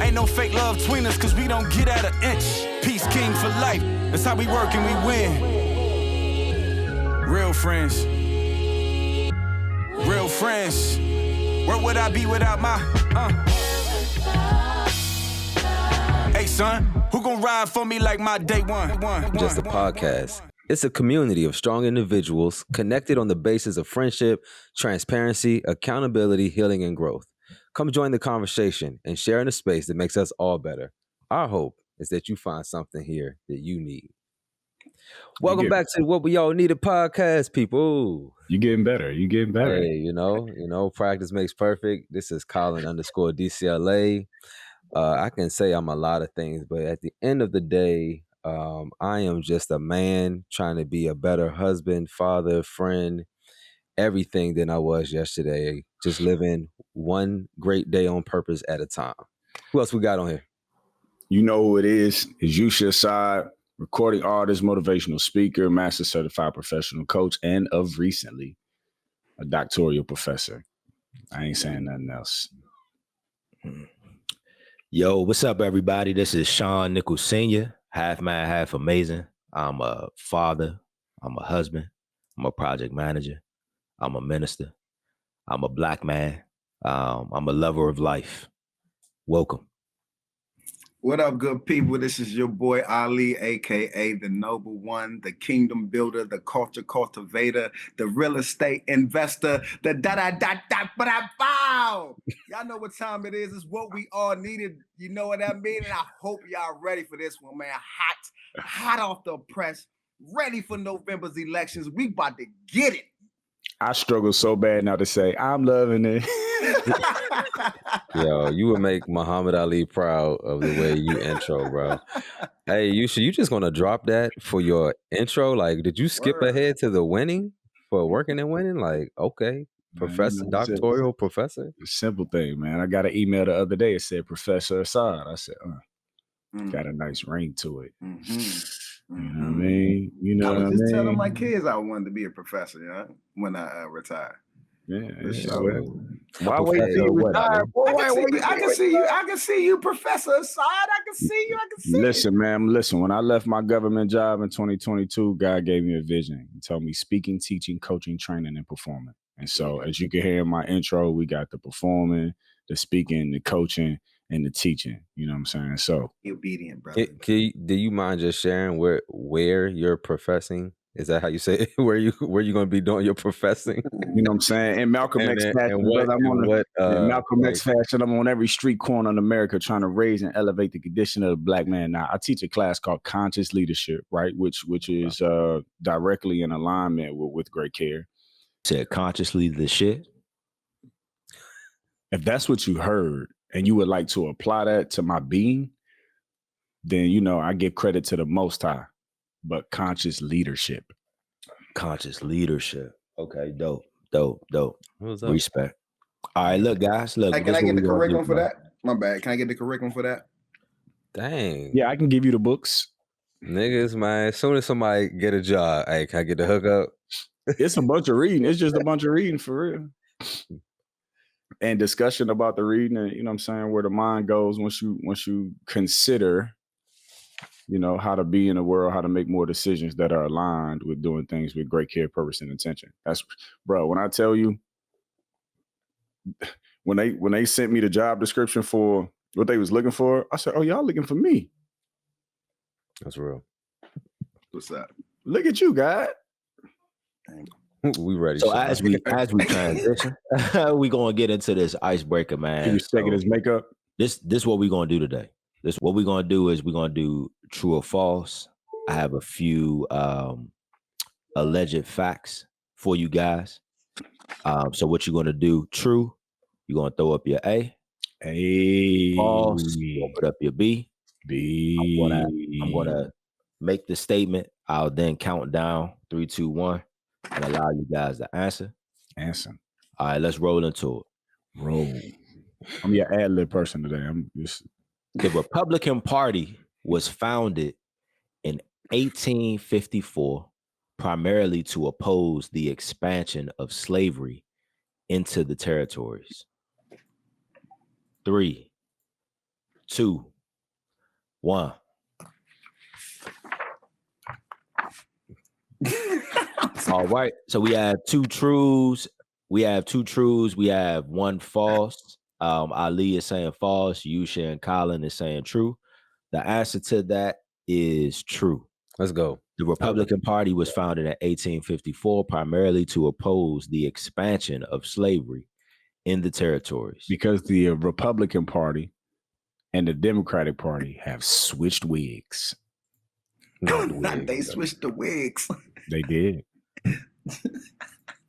Ain't no fake love between us, cause we don't get at an inch. Peace king for life, that's how we work and we win. Real friends. Real friends. Where would I be without my, Hey son, who gon' ride for me like my day one? Just a podcast. It's a community of strong individuals connected on the basis of friendship, transparency, accountability, healing, and growth. Come join the conversation and share in a space that makes us all better. Our hope is that you find something here that you need. Welcome back to What We All Needed podcast, people. You getting better. You getting better. Hey, you know, practice makes perfect. This is Colin _DCLA. I can say I'm a lot of things, but at the end of the day, I am just a man trying to be a better husband, father, friend, everything than I was yesterday. Just living one great day on purpose at a time. Who else we got on here? You know who it is. It's Yusha Assad, recording artist, motivational speaker, master certified professional coach, and of recently, a doctoral professor. I ain't saying nothing else. Yo, what's up, everybody? This is Sean Nichols Sr., half man, half amazing. I'm a father. I'm a husband. I'm a project manager. I'm a minister. I'm a black man. I'm a lover of life. Welcome. What up, good people? This is your boy Ali, aka the Noble One, the Kingdom Builder, the Culture Cultivator, the Real Estate Investor, the da-da-da-da-ba-da-bow. Y'all know what time it is. It's what we all needed. You know what I mean? And I hope y'all ready for this one, man. Hot off the press, ready for November's elections. We about to get it. I struggle so bad now to say, I'm loving it. Yo, you would make Muhammad Ali proud of the way you intro, bro. Hey, you just gonna drop that for your intro? Like, did you skip ahead to the winning for working and winning? Like, okay, professor, doctoral professor. Simple thing, man. I got an email the other day. It said Professor Assad. I said, got a nice ring to it. You know what I mean? You know, I was just telling my kids I wanted to be a professor, you know, when I retire. Yeah. Why wait till you retire? I can see you, Professor Assad. I can see you. Listen, man. Listen, when I left my government job in 2022, God gave me a vision. He told me speaking, teaching, coaching, training, and performing. And so, as you can hear in my intro, we got the performing, the speaking, the coaching, and the teaching. You know what I'm saying? So, be obedient, brother. Do you mind just sharing where you're professing? Is that how you say it? Where you going to be doing your professing? You know what I'm saying? In Malcolm X fashion, Malcolm X fashion, I'm on every street corner in America trying to raise and elevate the condition of the black man. Now, I teach a class called Conscious Leadership, right? Which is directly in alignment with Great Care. Said consciously the shit. If that's what you heard and you would like to apply that to my being, then, you know, I give credit to the Most High. But conscious leadership. Conscious leadership. Okay, dope. Respect. All right, look, guys. Look. Hey, can I get the curriculum for that? My bad. Can I get the curriculum for that? Dang. Yeah, I can give you the books. Niggas, man. As soon as somebody get a job, hey, can I get the hookup? It's a bunch of reading. It's just a bunch of reading for real. And discussion about the reading and, you know what I'm saying, where the mind goes once you consider, you know, how to be in the world, how to make more decisions that are aligned with doing things with great care, purpose, and intention. That's, bro, when I tell you, when they sent me the job description for what they was looking for, I said, oh, y'all looking for me. That's real. What's up? Look at you, God. We ready. So as we transition, we gonna get into this icebreaker, man. He was taking his makeup. This what we gonna do today. What we're going to do is we're going to do true or false. I have a few alleged facts for you guys. So what you're going to do, true, you're going to throw up your A. False, you're going to put up your B. I'm going to make the statement. I'll then count down 3, 2, 1 and allow you guys to answer. All right, let's roll into it. Roll. I'm your ad-lib person today. I'm just... The Republican Party was founded in 1854 primarily to oppose the expansion of slavery into the territories. 3, 2, 1. All right. So we have 2 truths. We have 2 truths. We have 1 false. Ali is saying false. Yusha and Colin is saying true. The answer to that is true. Let's go. The Republican Party was founded in 1854 primarily to oppose the expansion of slavery in the territories. Because the Republican Party and the Democratic Party have switched wigs. They switched the wigs. They did.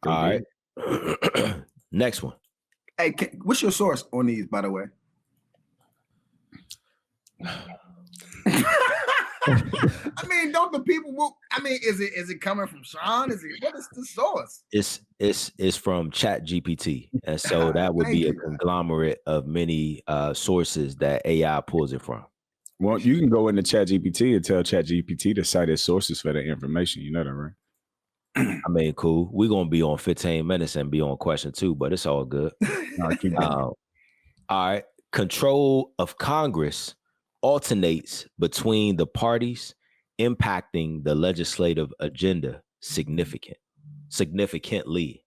All right. Next one. Hey, what's your source on these, by the way? I mean, don't the people? Is it coming from Sean? What is the source? It's from ChatGPT, and so that would be a conglomerate of many sources that AI pulls it from. Well, you can go into ChatGPT and tell ChatGPT to cite its sources for the information. You know that, right? I mean, cool. We're gonna be on 15 minutes and be on question 2, but it's all good. All right. Control of Congress alternates between the parties, impacting the legislative agenda significantly.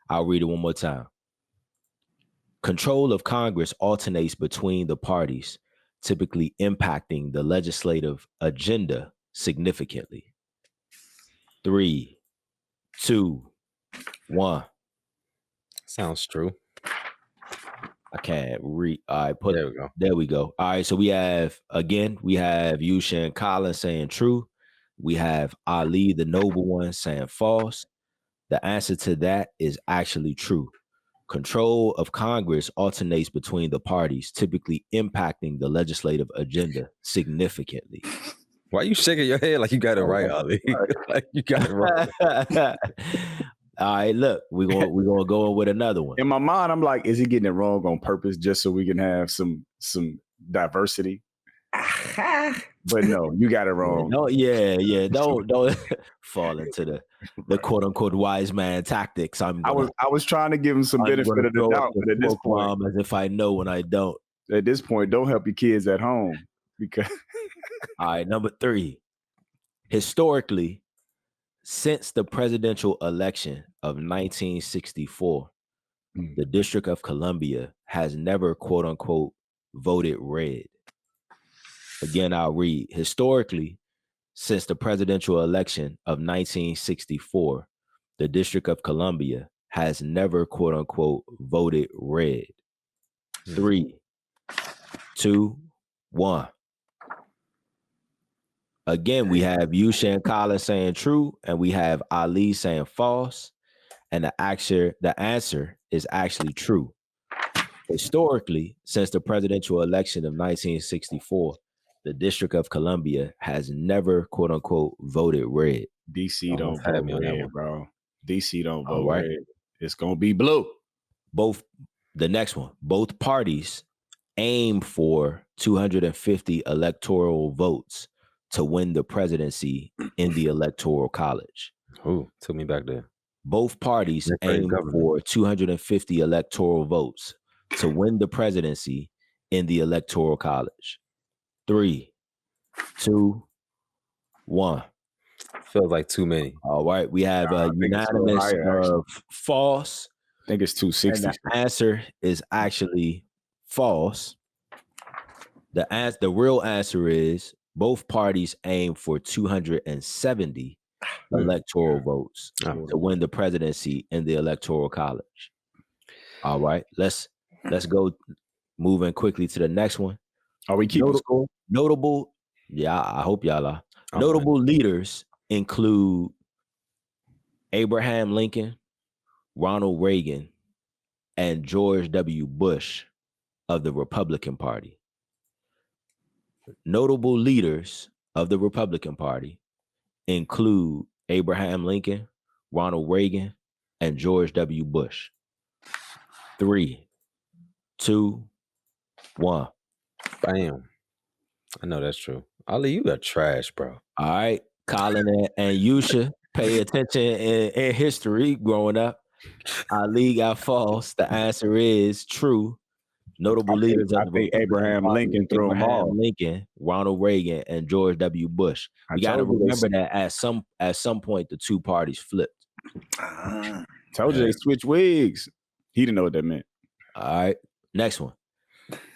I'll read it one more time. Control of Congress alternates between the parties, typically impacting the legislative agenda significantly. 3, 2, 1. Sounds true. I can't read. All right, There we go. There we go. All right, so we have Yusha and Colin saying true. We have Ali, the noble one, saying false. The answer to that is actually true. Control of Congress alternates between the parties, typically impacting the legislative agenda significantly. Why you shaking your head like you got it right, Ali? Like you got it right. All right, look, we're gonna go in with another one. In my mind, I'm like, is he getting it wrong on purpose just so we can have some diversity? But no, you got it wrong. No, yeah. Don't fall into the quote unquote wise man tactics. I was trying to give him some benefit of the doubt, but at this point, as if I know when I don't. At this point, don't help your kids at home because. All right, number 3. Historically, since the presidential election of 1964, the District of Columbia has never, quote unquote, voted red. Again, I'll read. Historically, since the presidential election of 1964, the District of Columbia has never, quote unquote, voted red. 3, 2, 1. Again, we have Yusha and Colin saying true, and we have Ali saying false. And the answer is actually true. Historically, since the presidential election of 1964, the District of Columbia has never, quote unquote, voted red. DC don't vote red, bro. DC don't vote red. It's gonna be blue. The next one, both parties aim for 250 electoral votes to win the presidency in the Electoral College. Ooh, took me back there. Both parties aim for 250 electoral votes to win the presidency in the Electoral College. 3, 2, 1. Feels like too many. All right, we have a unanimous of false. I think it's 260. And the answer is actually false. The real answer is both parties aim for 270 electoral votes to win the presidency in the Electoral College. All right, let's go moving quickly to the next one. Are we keeping score? Notable, yeah, I hope y'all are. Notable leaders include Abraham Lincoln, Ronald Reagan, and George W. Bush of the Republican Party. Notable leaders of the Republican Party include Abraham Lincoln, Ronald Reagan, and George W. Bush. 3, 2, 1. Bam. I know that's true. Ali, you got trash, bro. All right. Colin and Yusha pay attention in history growing up. Ali got false. The answer is true. Notable leaders of I the think Republican Abraham Party, Lincoln threw them Abraham all. Lincoln, Ronald Reagan, and George W. Bush. I We got to told you remember that at some point the two parties flipped. Told you they switched wigs. He didn't know what that meant. All right. Next one.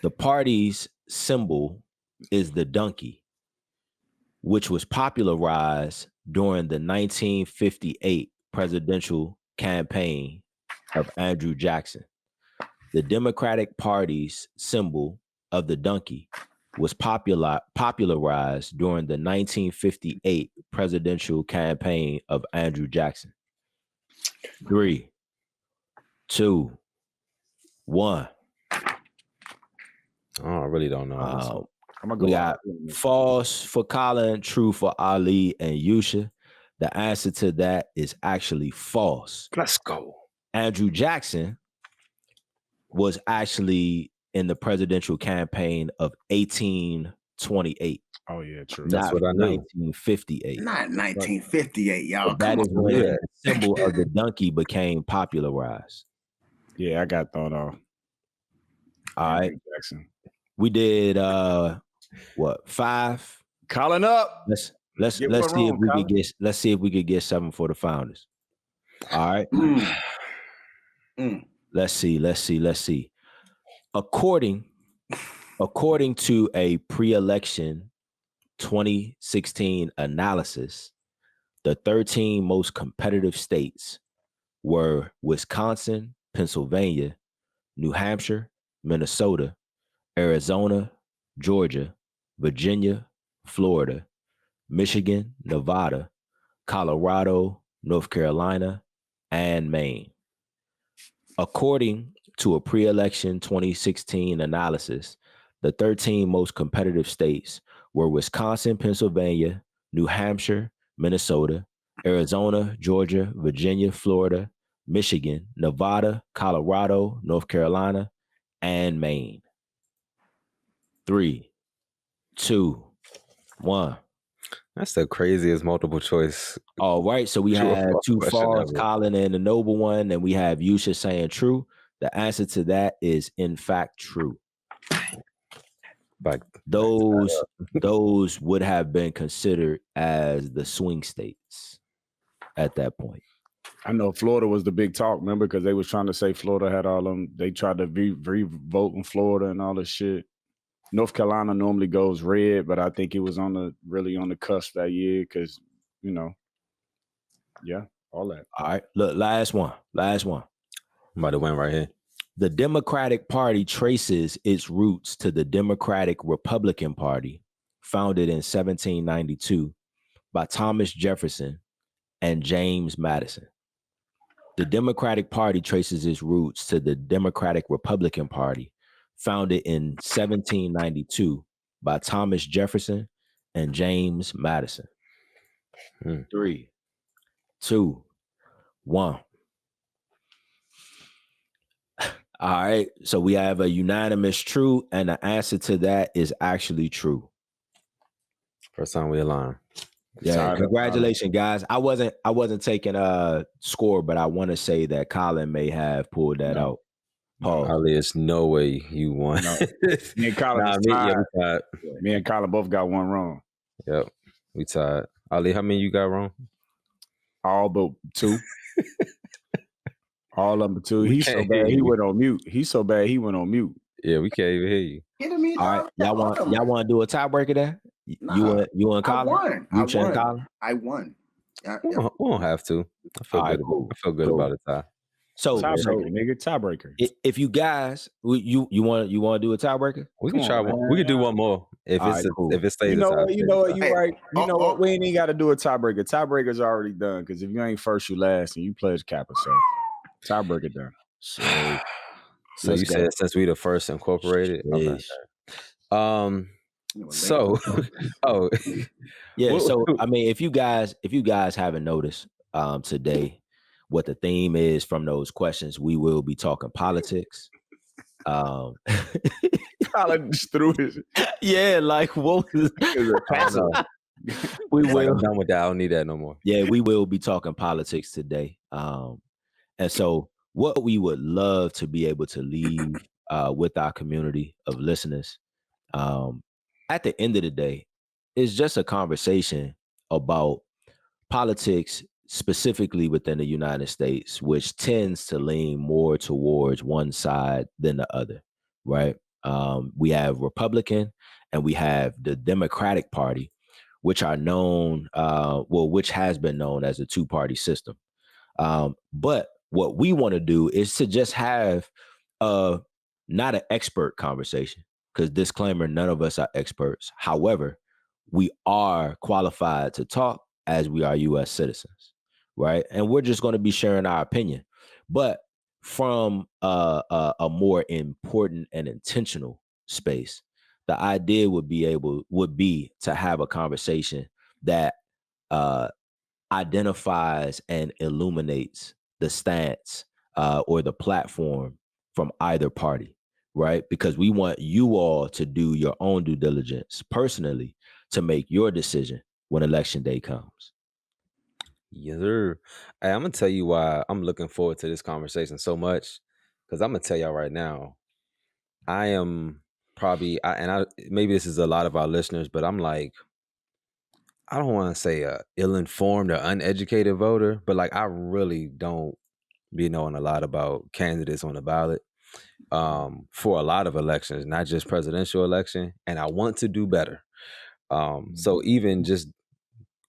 The party's symbol is the donkey, which was popularized during the 1958 presidential campaign of Andrew Jackson. The Democratic Party's symbol of the donkey was popularized during the 1958 presidential campaign of Andrew Jackson. 3, 2, 1. Oh, I really don't know. I'm gonna We go got false for Colin, true for Ali and Yusha. The answer to that is actually false. Let's go. Andrew Jackson was actually in the presidential campaign of 1828. Oh yeah, true. That's what I knew. 1958. Not 1958, y'all. That is when the symbol of the donkey became popularized. Yeah, I got thrown off. All right. Jackson. We did 5? Colin up. Let's see if we could get 7 for the founders. All right. Let's see. According to a pre-election 2016 analysis, the 13 most competitive states were Wisconsin, Pennsylvania, New Hampshire, Minnesota, Arizona, Georgia, Virginia, Florida, Michigan, Nevada, Colorado, North Carolina, and Maine. According to a pre-election 2016 analysis, the 13 most competitive states were Wisconsin, Pennsylvania, New Hampshire, Minnesota, Arizona, Georgia, Virginia, Florida, Michigan, Nevada, Colorado, North Carolina, and Maine. 3, 2, 1. That's the craziest multiple choice. All right, so we have 2 false, Colin, and the noble one, and we have Yusha saying true. The answer to that is in fact true. But those would have been considered as the swing states at that point. I know Florida was the big talk, remember, because they was trying to say Florida had all them. They tried to re-vote in Florida and all this shit. North Carolina normally goes red, but I think it was really on the cusp that year because, all that. All right, look, last one. I'm about to win right here. The Democratic Party traces its roots to the Democratic Republican Party, founded in 1792 by Thomas Jefferson and James Madison. The Democratic Party traces its roots to the Democratic Republican Party, founded in 1792 by Thomas Jefferson and James Madison. 3, 2, 1. All right, so we have a unanimous true, and the answer to that is actually true. First time we align. Yeah, congratulations, guys. I wasn't taking a score, but I want to say that Colin may have pulled that out. Pause. Ali, there's no way you won. No. Me and Colin we tied. Me and Colin both got one wrong. Yep, we tied. Ali, how many you got wrong? All but 2. All of them 2. He's so bad he went on mute. Yeah, we can't even hear you. All right, y'all want to do a tiebreaker there? Nah, you and Colin? I won. We don't have to. I feel good about a tie. So tiebreaker, nigga, tiebreaker. If you guys, you want to do a tiebreaker? We can try one. We can do one more if it stays. You know what? You right. You know what? We ain't even got to do a tiebreaker. Tiebreaker's already done because if you ain't first, you last, and you pledge Kappa. So tiebreaker done. So you said since we the first incorporated. Okay. So yeah. So I mean, if you guys haven't noticed, today, what the theme is from those questions, we will be talking politics. Colin just threw his. Yeah, like what was we will. I'm done with that. I don't need that no more. Yeah, we will be talking politics today. And so what we would love to be able to leave with our community of listeners. At the end of the day, it's just a conversation about politics, specifically within the United States, which tends to lean more towards one side than the other, right? We have Republican and we have the Democratic Party, which are known, which has been known as a two-party system. But what we want to do is to just have not an expert conversation, because disclaimer, none of us are experts. However, we are qualified to talk as we are U.S. citizens, right? And we're just going to be sharing our opinion, but from a more important and intentional space. The idea would be to have a conversation that identifies and illuminates the stance or the platform from either party, right? Because we want you all to do your own due diligence personally to make your decision when election day comes. Yes, sir. Hey, I'm gonna tell you why I'm looking forward to this conversation so much. Because I'm gonna tell y'all right now, I am probably, maybe this is a lot of our listeners, but I'm like, I don't want to say a ill-informed or uneducated voter, but like I really don't be knowing a lot about candidates on the ballot for a lot of elections, not just presidential election. And I want to do better. So even just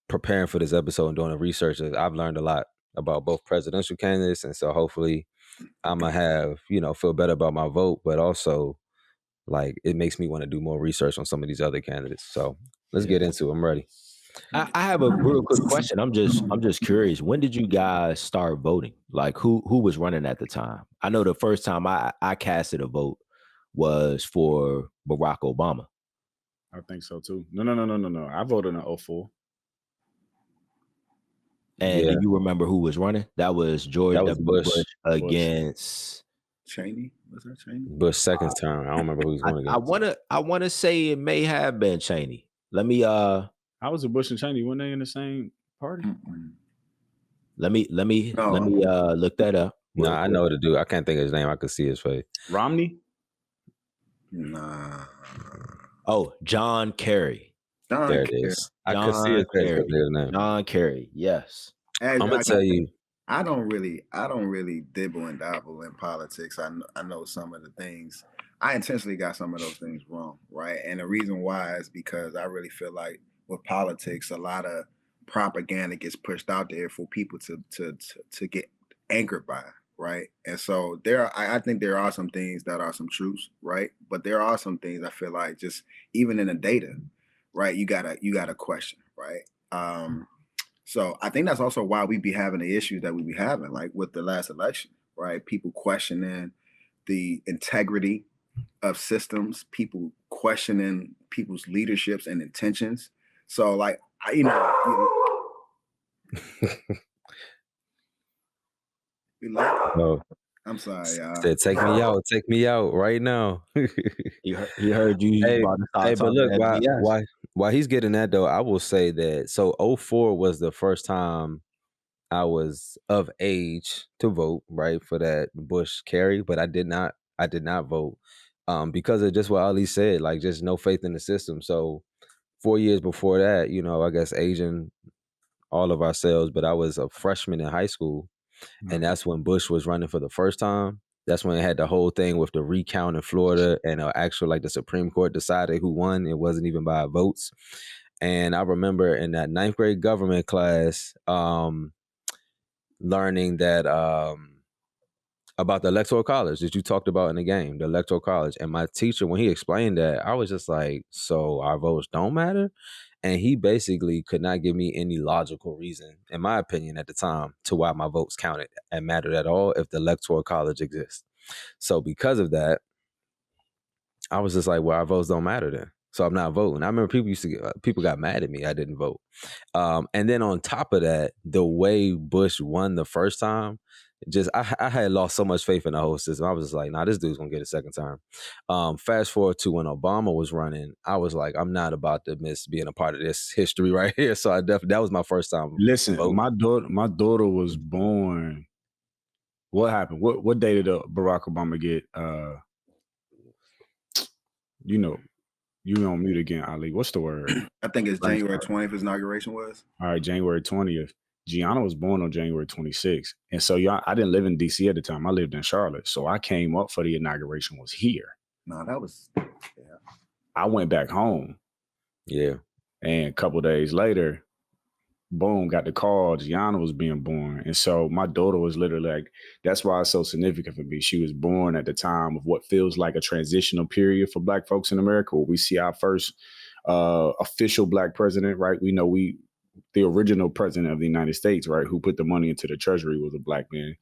preparing for this episode and doing the research, I've learned a lot about both presidential candidates. And so hopefully I'm gonna have, feel better about my vote, but also like it makes me want to do more research on some of these other candidates. So let's get into it. I'm ready. I have a real quick question. I'm just curious. When did you guys start voting? Like who was running at the time? I know the first time I casted a vote was for Barack Obama. I think so too. No. I voted in 2004. And do you remember who was running? That was George W. Bush against Cheney. Was that Cheney? Bush second term. I don't remember who he's going against. I wanna say it may have been Cheney. Let me How was it Bush and Cheney? Weren't they in the same party? Let me look that up. No, I know what to do. I can't think of his name. I could see his face. Romney? Nah. Oh, John Kerry. There it is. I could see his face. John Kerry. Yes. I'm gonna tell you. I don't really dibble and dabble in politics. I know some of the things. I intentionally got some of those things wrong, right? And the reason why is because I really feel like with politics, a lot of propaganda gets pushed out there for people to get anchored by, right? And so I think there are some things that are some truths, right? But there are some things I feel like just even in the data, right? You gotta question, right? So I think that's also why we be having the issues that we be having, like with the last election, right? People questioning the integrity of systems, people questioning people's leaderships and intentions. So like, Oh, I'm sorry, y'all. Said, take me out right now. He heard you. Hey, but look, while he's getting that though, I will say that 2004 was the first time I was of age to vote, right, for that Bush Kerry, but I did not vote because of just what Ali said, like just no faith in the system. So 4 years before that, I guess aging all of ourselves, but I was a freshman in high school, and that's when Bush was running for the first time. That's when it had the whole thing with the recount in Florida, and actual like the Supreme Court decided who won. It wasn't even by votes. And I remember in that 9th grade government class, learning that about the electoral college that you talked about in the game, the electoral college. And my teacher, when he explained that, I was just like, so our votes don't matter? And he basically could not give me any logical reason, in my opinion at the time, to why my votes counted and mattered at all if the electoral college exists. So because of that, I was just like, well, our votes don't matter then. So I'm not voting. I remember people got mad at me. I didn't vote. And then on top of that, the way Bush won the first time, I had lost so much faith in the whole system. I was just like, nah, this dude's gonna get a second term. Fast forward to when Obama was running, I was like, I'm not about to miss being a part of this history right here. So that was my first time. Listen, my daughter was born. What happened? What day did Barack Obama get you on mute again, Ali. What's the word? I think it's January 20th. His inauguration was. All right, January 20th. Gianna was born on January 26th. And so I didn't live in DC at the time. I lived in Charlotte. So I came up for the inauguration was here. No, that was, I went back home. Yeah. And a couple of days later, boom, got the call. Gianna was being born. And so my daughter was literally like, that's why it's so significant for me. She was born at the time of what feels like a transitional period for Black folks in America, where we see our first official Black president, right? We know the original president of the United States, right, who put the money into the treasury was a Black man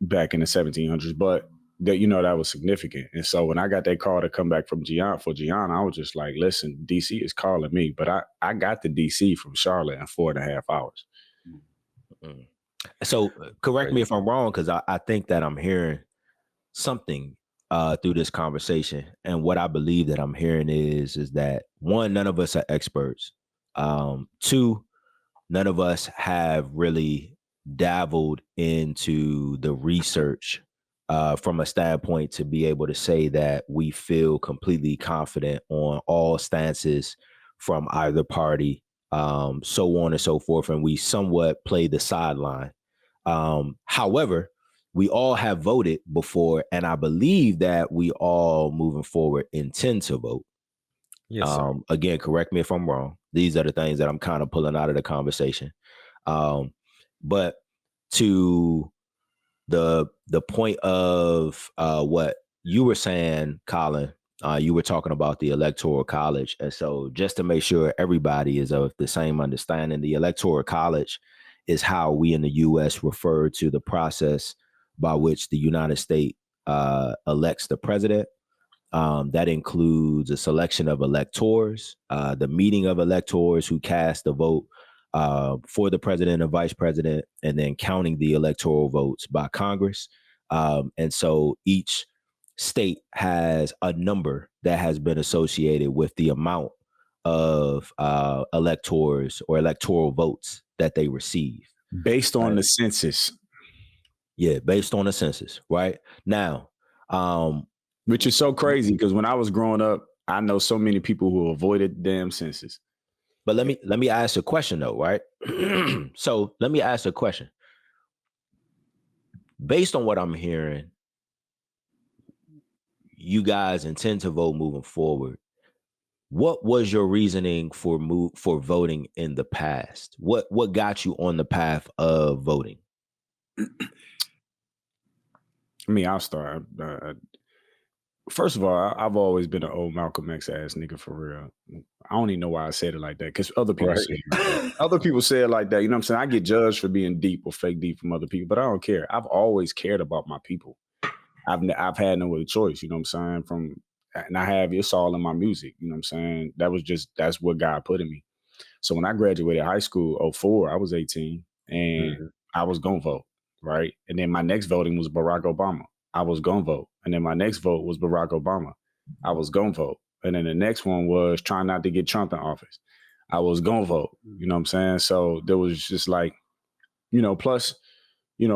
back in the 1700s. But that, that was significant. And so when I got that call to come back from Gianna, I was just like, listen, DC is calling me. But I got to DC from Charlotte in 4.5 hours. Mm-hmm. So correct me if I'm wrong, because I think that I'm hearing something through this conversation. And what I believe that I'm hearing is that, one, none of us are experts. Two, none of us have really dabbled into the research from a standpoint to be able to say that we feel completely confident on all stances from either party, so on and so forth. And we somewhat play the sideline. However, we all have voted before, and I believe that we all moving forward intend to vote. Yes, again, correct me if I'm wrong. These are the things that I'm kind of pulling out of the conversation. But to the point of what you were saying, Colin, you were talking about the Electoral College. And so just to make sure everybody is of the same understanding, the Electoral College is how we in the U.S. refer to the process by which the United States elects the president. That includes a selection of electors, the meeting of electors who cast the vote for the president and vice president, and then counting the electoral votes by Congress. And so each state has a number that has been associated with the amount of electors or electoral votes that they receive. Based on the census. Yeah, based on the census, right? Now, which is so crazy because when I was growing up, I know so many people who avoided damn census. But let me ask a question though, right? So let me ask a question. Based on what I'm hearing, you guys intend to vote moving forward. What was your reasoning for voting in the past? What got you on the path of voting? I mean, I'll start. First of all, I've always been an old Malcolm X ass nigga for real. I don't even know why I said it like that because other people say it like that. Other people say it like that. You know what I'm saying? I get judged for being deep or fake deep from other people, but I don't care. I've always cared about my people. I've had no other choice. You know what I'm saying? And I have, it's all in my music. You know what I'm saying? That's what God put in me. So when I graduated high school, 2004, I was 18 and I was going to vote. Right. And then my next voting was Barack Obama. I was going to vote. And then my next vote was Barack Obama. I was going to vote. And then the next one was trying not to get Trump in office. I was going to vote. You know what I'm saying? So there was just like, plus,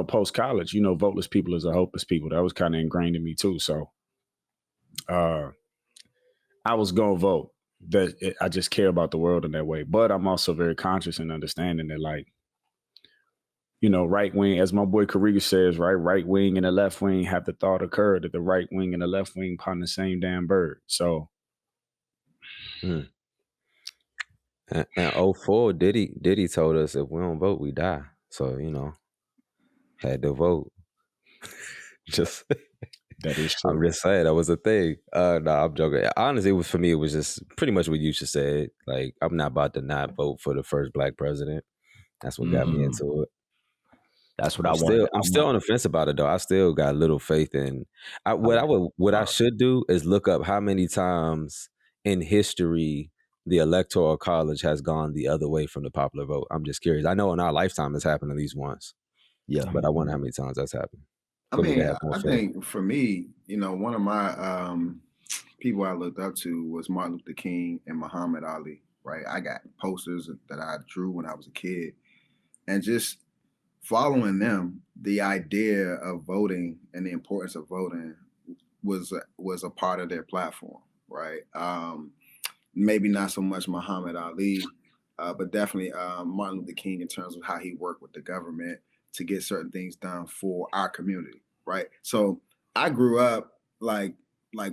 post-college, voteless people is a hopeless people. That was kind of ingrained in me too. So I was going to vote. I just care about the world in that way. But I'm also very conscious and understanding that, like, right wing, as my boy Kariga says, right wing and the left wing have the thought occur that the right wing and the left wing upon the same damn bird. So. And 2004, Diddy told us if we don't vote, we die. So, had to vote. Just that is true. I'm just saying that was a thing. No, I'm joking. Honestly, for me, it was just pretty much what you just said. Like, I'm not about to not vote for the first Black president. That's what got me into it. That's what I'm still on the fence about it though. I still got little faith in. What I should do is look up how many times in history the Electoral College has gone the other way from the popular vote. I'm just curious. I know in our lifetime it's happened at least once. Yeah, but I wonder how many times that's happened. I mean, I think for me, one of my people I looked up to was Martin Luther King and Muhammad Ali. Right, I got posters that I drew when I was a kid, and just following them, the idea of voting and the importance of voting was a part of their platform. right? Maybe not so much Muhammad Ali, but definitely Martin Luther King in terms of how he worked with the government to get certain things done for our community, right? So I grew up like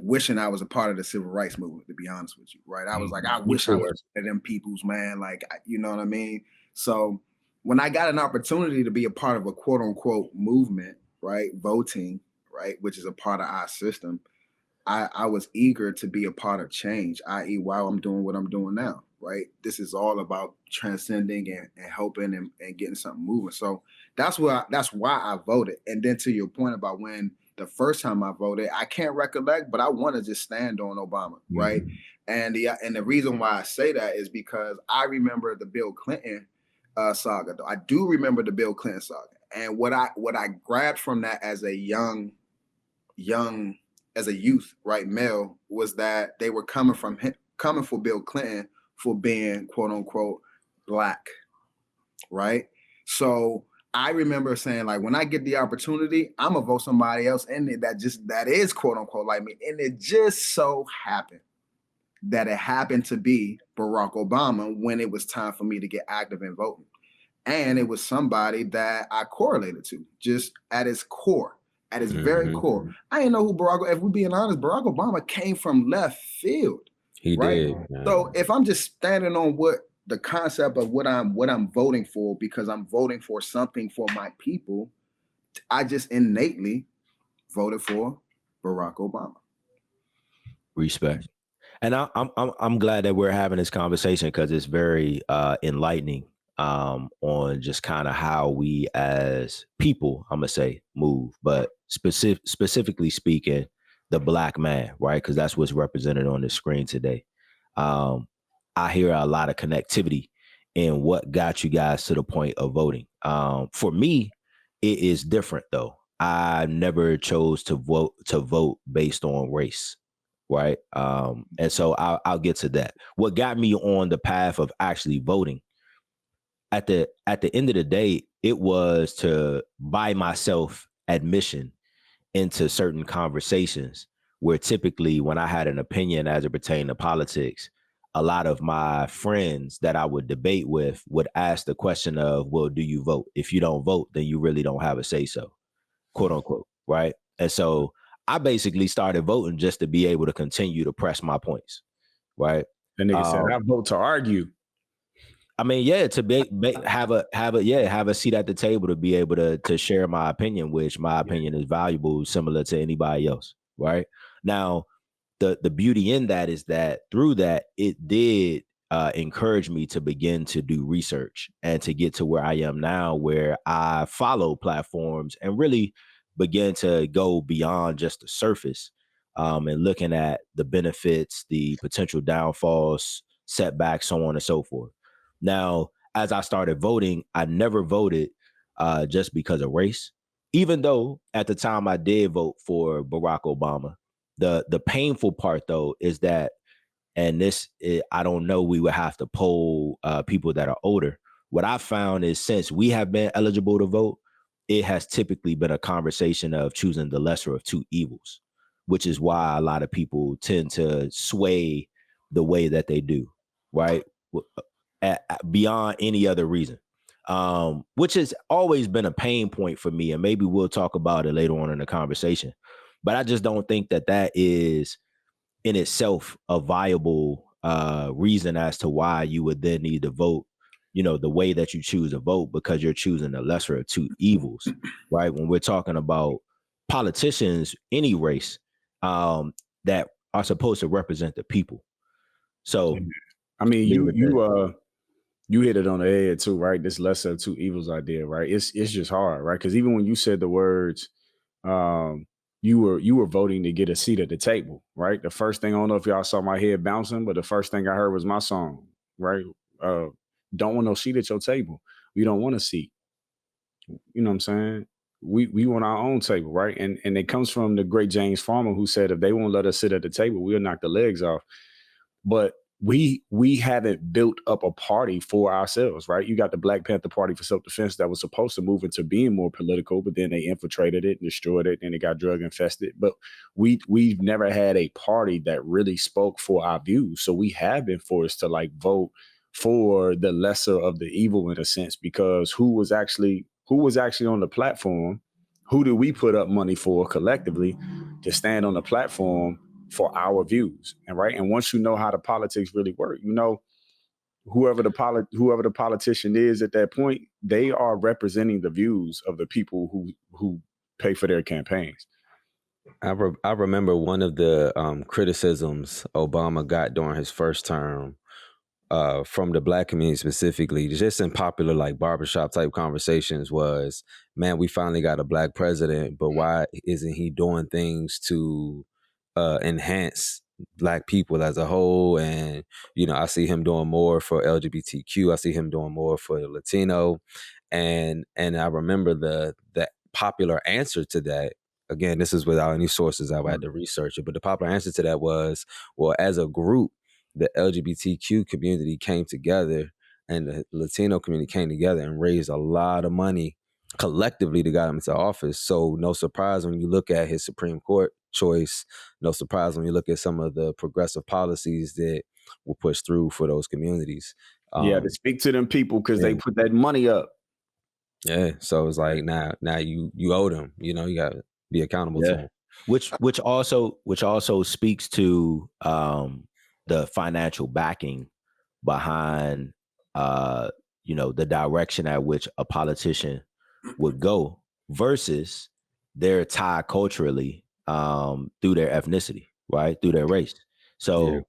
wishing I was a part of the civil rights movement, to be honest with you, right? I was like, I wish I was one of them people's, man, like, you know what I mean? So when I got an opportunity to be a part of a quote unquote movement, right, voting, right, which is a part of our system, I was eager to be a part of change, i.e., while I'm doing what I'm doing now, right? This is all about transcending and helping and getting something moving. So that's why I voted. And then to your point about when the first time I voted, I can't recollect, but I want to just stand on Obama, right? And the reason why I say that is because I remember the Bill Clinton saga. Though I do remember the Bill Clinton saga, and what I grabbed from that as a young as a youth, right, male, was that they were coming for Bill Clinton for being quote unquote black, right? So I remember saying, like, when I get the opportunity, I'm gonna vote somebody else in it that is quote unquote like me. And it just so happened that it happened to be Barack Obama when it was time for me to get active in voting. And it was somebody that I correlated to just at its core. At its very core. I didn't know who if we're being honest, Barack Obama came from left field. He right? did. So if I'm just standing on what the concept of what I'm voting for, because I'm voting for something for my people, I just innately voted for Barack Obama. Respect. And I'm glad that we're having this conversation because it's very enlightening on just kind of how we as people, I'm gonna say, move, but specifically speaking, the black man, right? Because that's what's represented on the screen today. I hear a lot of connectivity in what got you guys to the point of voting. For me, it is different though. I never chose to vote based on race. Right. And so I'll get to that. What got me on the path of actually voting at the end of the day, it was to buy myself admission into certain conversations where typically when I had an opinion as it pertained to politics, a lot of my friends that I would debate with would ask the question of, well, do you vote? If you don't vote, then you really don't have a say so, quote unquote. Right. And so I basically started voting just to be able to continue to press my points, right? The nigga said, "I vote to argue." I mean, yeah, to have a seat at the table to be able to share my opinion, which my opinion is valuable, similar to anybody else, right? Now, the beauty in that is that through that, it did encourage me to begin to do research and to get to where I am now, where I follow platforms and really begin to go beyond just the surface and looking at the benefits, the potential downfalls, setbacks, so on and so forth. Now, as I started voting, I never voted just because of race, even though at the time I did vote for Barack Obama. The painful part, though, is that, and this, I don't know, we would have to poll people that are older. What I found is since we have been eligible to vote, it has typically been a conversation of choosing the lesser of two evils, which is why a lot of people tend to sway the way that they do, right? Beyond any other reason, which has always been a pain point for me. And maybe we'll talk about it later on in the conversation. But I just don't think that is in itself a viable reason as to why you would then need to vote, the way that you choose to vote, because you're choosing the lesser of two evils, right? When we're talking about politicians, any race, that are supposed to represent the people. So, I mean, you hit it on the head too, right? This lesser of two evils idea, right? It's just hard, right? Because even when you said the words, you were voting to get a seat at the table, right? The first thing, I don't know if y'all saw my head bouncing, but the first thing I heard was my song, right? Don't want no seat at your table. We don't want a seat. You know what I'm saying? We want our own table, right? And it comes from the great James Farmer, who said, if they won't let us sit at the table, we'll knock the legs off. But we haven't built up a party for ourselves, right? You got the Black Panther Party for Self-Defense that was supposed to move into being more political, but then they infiltrated it and destroyed it, and it got drug infested. But we've never had a party that really spoke for our views. So we have been forced to like vote for the lesser of the evil in a sense, because who was actually on the platform? Who did we put up money for collectively to stand on the platform for our views? And right. And once you know how the politics really work, you know, whoever the politician is at that point, they are representing the views of the people who pay for their campaigns. I remember one of the criticisms Obama got during his first term from the Black community specifically, just in popular like barbershop type conversations, was, man, we finally got a Black president, but why isn't he doing things to enhance Black people as a whole? And, you know, I see him doing more for LGBTQ. I see him doing more for the Latino. And I remember the popular answer to that. Again, this is without any sources. I had to research it, but the popular answer to that was, well, as a group, the LGBTQ community came together and the Latino community came together and raised a lot of money collectively to get him into office. So no surprise when you look at his Supreme Court choice, no surprise when you look at some of the progressive policies that were pushed through for those communities. To speak to them people because they put that money up. Yeah, so it's like now you owe them. You know, you got to be accountable to them. Which also speaks to the financial backing behind you know, the direction at which a politician would go versus their tie culturally through their ethnicity, right? Through their race. So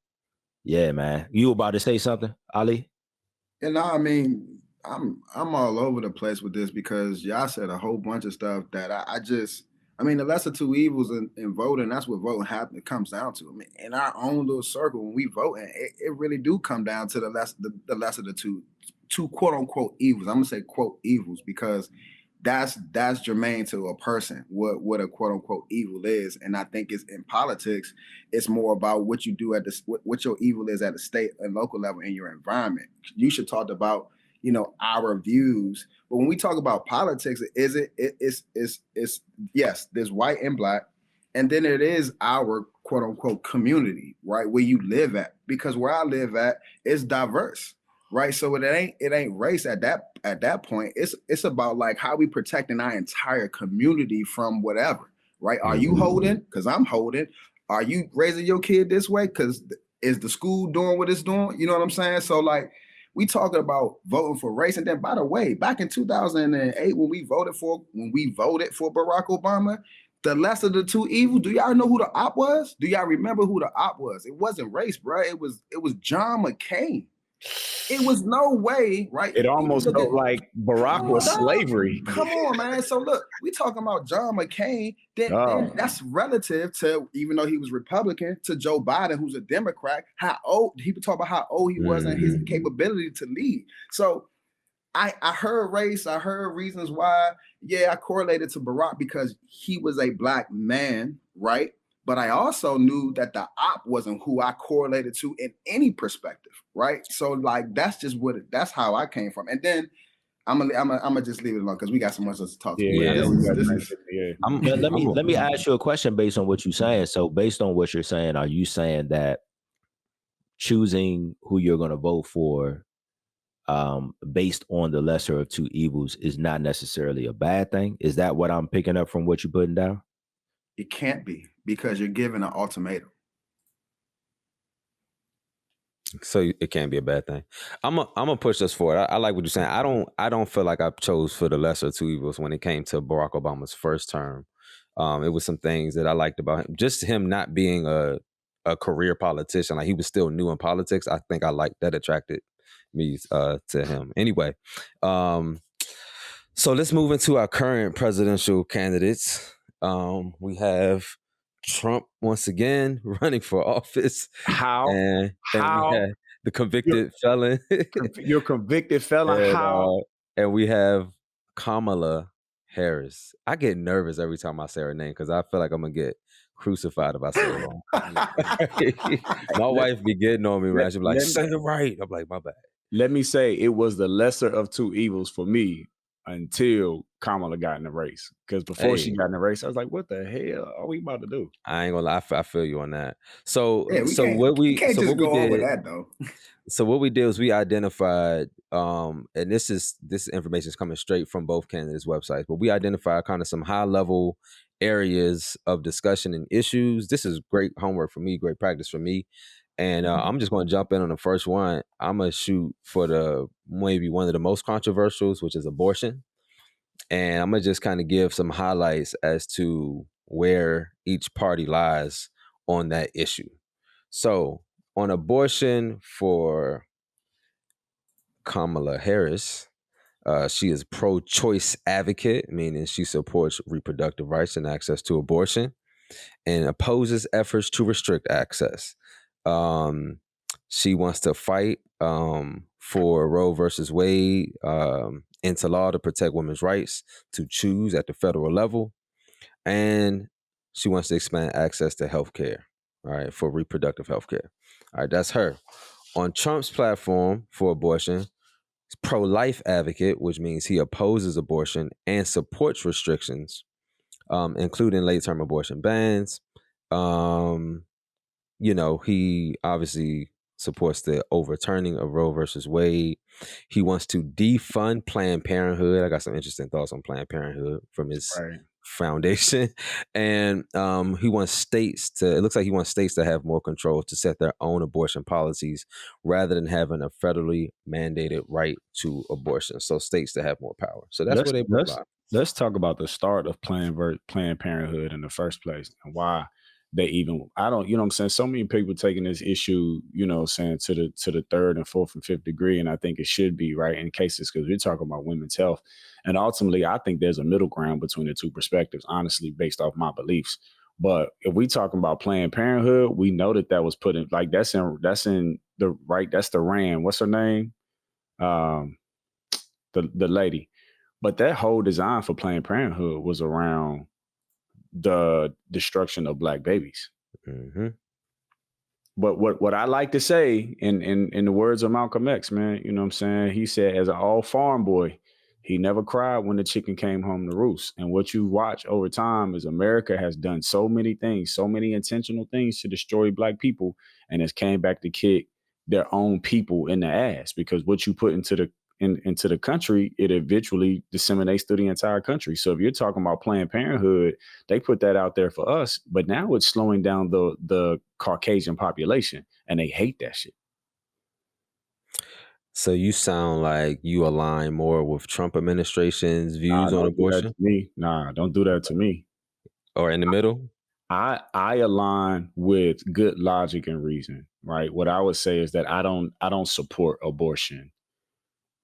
yeah, man. You about to say something, Ali? And I mean, I'm all over the place with this because y'all said a whole bunch of stuff that I mean, the lesser two evils in voting, that's what voting it comes down to. I mean, in our own little circle, when we vote, and it really do come down to the lesser of the two quote unquote evils. I'm gonna say quote evils because that's germane to a person, what a quote unquote evil is. And I think it's in politics, it's more about what you do what your evil is at the state and local level in your environment. You should talk about, you know, our views. But when we talk about politics, it's yes, there's white and Black, and then it is our quote unquote community, right? Where you live at, because where I live at is diverse, right? So it ain't race at that point. It's about like how we protecting our entire community from whatever, right? Are you holding? Because I'm holding. Are you raising your kid this way? Because is the school doing what it's doing? You know what I'm saying? So like, we talking about voting for race. And then, by the way, back in 2008, when we voted for Barack Obama, the lesser of the two evils, do y'all know who the op was? Do y'all remember who the op was? It wasn't race, bro. It was John McCain. It was no way, right? It almost felt like Barack was slavery. Come on, man. So look, we talking about John McCain. Then that's relative to, even though he was Republican, to Joe Biden, who's a Democrat. How old he would talk about how old he was and his capability to lead. So I heard race. I heard reasons why. Yeah, I correlated to Barack because he was a Black man, right? But I also knew that the op wasn't who I correlated to in any perspective, right? So like that's how I came from. And then I'm gonna just leave it alone because we got so much else to talk to. Let me ask you a question based on what you're saying. So based on what you're saying, are you saying that choosing who you're going to vote for based on the lesser of two evils is not necessarily a bad thing? Is that what I'm picking up from what you're putting down? It can't be, because you're given an ultimatum. So it can't be a bad thing. I'm gonna push this forward. I like what you're saying. I don't feel like I chose for the lesser of two evils when it came to Barack Obama's first term. It was some things that I liked about him. Just him not being a career politician, like he was still new in politics. I think I liked that, attracted me to him. Anyway, so let's move into our current presidential candidates. We have Trump once again running for office. How? And we have the convicted felon. You're convicted felon. And, how? And we have Kamala Harris. I get nervous every time I say her name because I feel like I'm gonna get crucified if I say it wrong. My wife be getting on me, man. She be like, say it right. I'm like, my bad. Let me say it was the lesser of two evils for me until Kamala got in the race. Because before she got in the race, I was like, what the hell are we about to do? I ain't gonna lie, I feel you on that. So Yeah, we can't just go over that though. So what we did was we identified, and this information is coming straight from both candidates' websites, but we identified kind of some high level areas of discussion and issues. This is great homework for me, great practice for me. And I'm just going to jump in on the first one. I'm going to shoot for maybe one of the most controversials, which is abortion. And I'm going to just kind of give some highlights as to where each party lies on that issue. So on abortion for Kamala Harris, she is pro-choice advocate, meaning she supports reproductive rights and access to abortion and opposes efforts to restrict access. She wants to fight for Roe versus Wade into law to protect women's rights to choose at the federal level. And she wants to expand access to health care, right, for reproductive health care. All right, that's her. On Trump's platform for abortion, pro-life advocate, which means he opposes abortion and supports restrictions, including late-term abortion bans. He obviously supports the overturning of Roe versus Wade. He wants to defund Planned Parenthood. I got some interesting thoughts on Planned Parenthood from his foundation. And he wants states to have more control to set their own abortion policies rather than having a federally mandated right to abortion. So states to have more power. So that's what they provide. Let's talk about the start of Planned Parenthood in the first place and why they even, I'm saying, so many people taking this issue, saying to the third and fourth and fifth degree. And I think it should be right in cases because we're talking about women's health. And ultimately, I think there's a middle ground between the two perspectives, honestly, based off my beliefs. But if we talking about Planned Parenthood, we know that was put in, like that's in the right. That's the RAND. What's her name? The lady. But that whole design for Planned Parenthood was around the destruction of Black babies. Mm-hmm. But what I like to say in the words of Malcolm X, man, you know what I'm saying? He said, as an all farm boy, he never cried when the chicken came home to roost. And what you watch over time is America has done so many things, so many intentional things to destroy Black people, and it's came back to kick their own people in the ass, because what you put into the country, it eventually disseminates through the entire country. So if you're talking about Planned Parenthood, they put that out there for us, but now it's slowing down the Caucasian population, and they hate that shit. So you sound like you align more with Trump administration's views on abortion? Don't do that to me. Or in the middle? I align with good logic and reason, right? What I would say is that I don't support abortion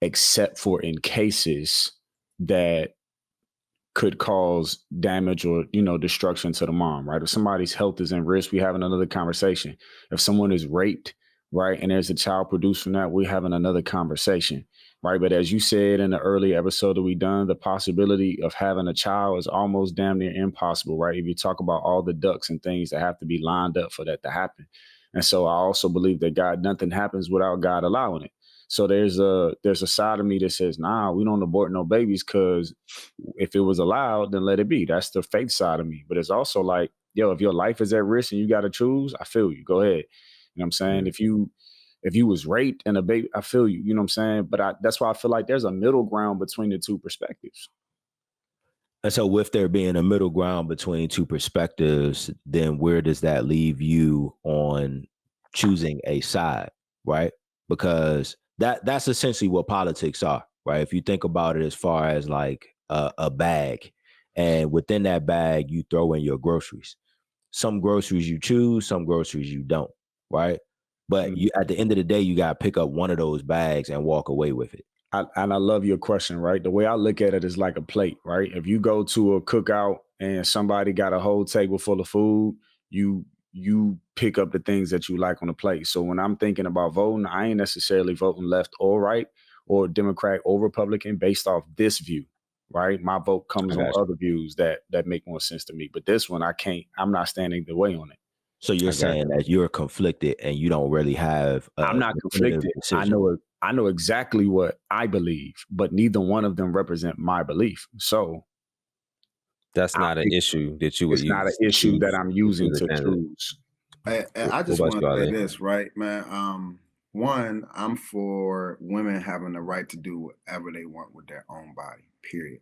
except for in cases that could cause damage or, destruction to the mom, right? If somebody's health is in risk, we having another conversation. If someone is raped, right, and there's a child produced from that, we're having another conversation, right? But as you said in the early episode that we done, the possibility of having a child is almost damn near impossible, right? If you talk about all the ducks and things that have to be lined up for that to happen. And so I also believe that nothing happens without God allowing it. So there's a side of me that says, nah, we don't abort no babies, because if it was allowed, then let it be. That's the faith side of me. But it's also like, yo, if your life is at risk and you got to choose, I feel you. Go ahead. You know what I'm saying? Mm-hmm. If you was raped and a baby, I feel you. You know what I'm saying? But that's why I feel like there's a middle ground between the two perspectives. And so with there being a middle ground between two perspectives, then where does that leave you on choosing a side, right? Because that's essentially what politics are, right? If you think about it as far as like a bag, and within that bag, you throw in your groceries. Some groceries you choose, some groceries you don't, right? But you, at the end of the day, you got to pick up one of those bags and walk away with it. I love your question, right? The way I look at it is like a plate, right? If you go to a cookout and somebody got a whole table full of food, you pick up the things that you like on the plate. So when I'm thinking about voting, I ain't necessarily voting left or right or Democrat or Republican based off this view, right? My vote comes I on got you. other views that make more sense to me. But this one, I'm not standing the way on it. So you're saying that you're conflicted and you don't really have a I'm not definitive conflicted. decision. I know exactly what I believe, but neither one of them represent my belief. So That's I not an think issue that you would it's not an use to issue that choose I'm using a to candidate. choose. And I What just about want you, to say Ali? this, right, man? One, I'm for women having the right to do whatever they want with their own body, period.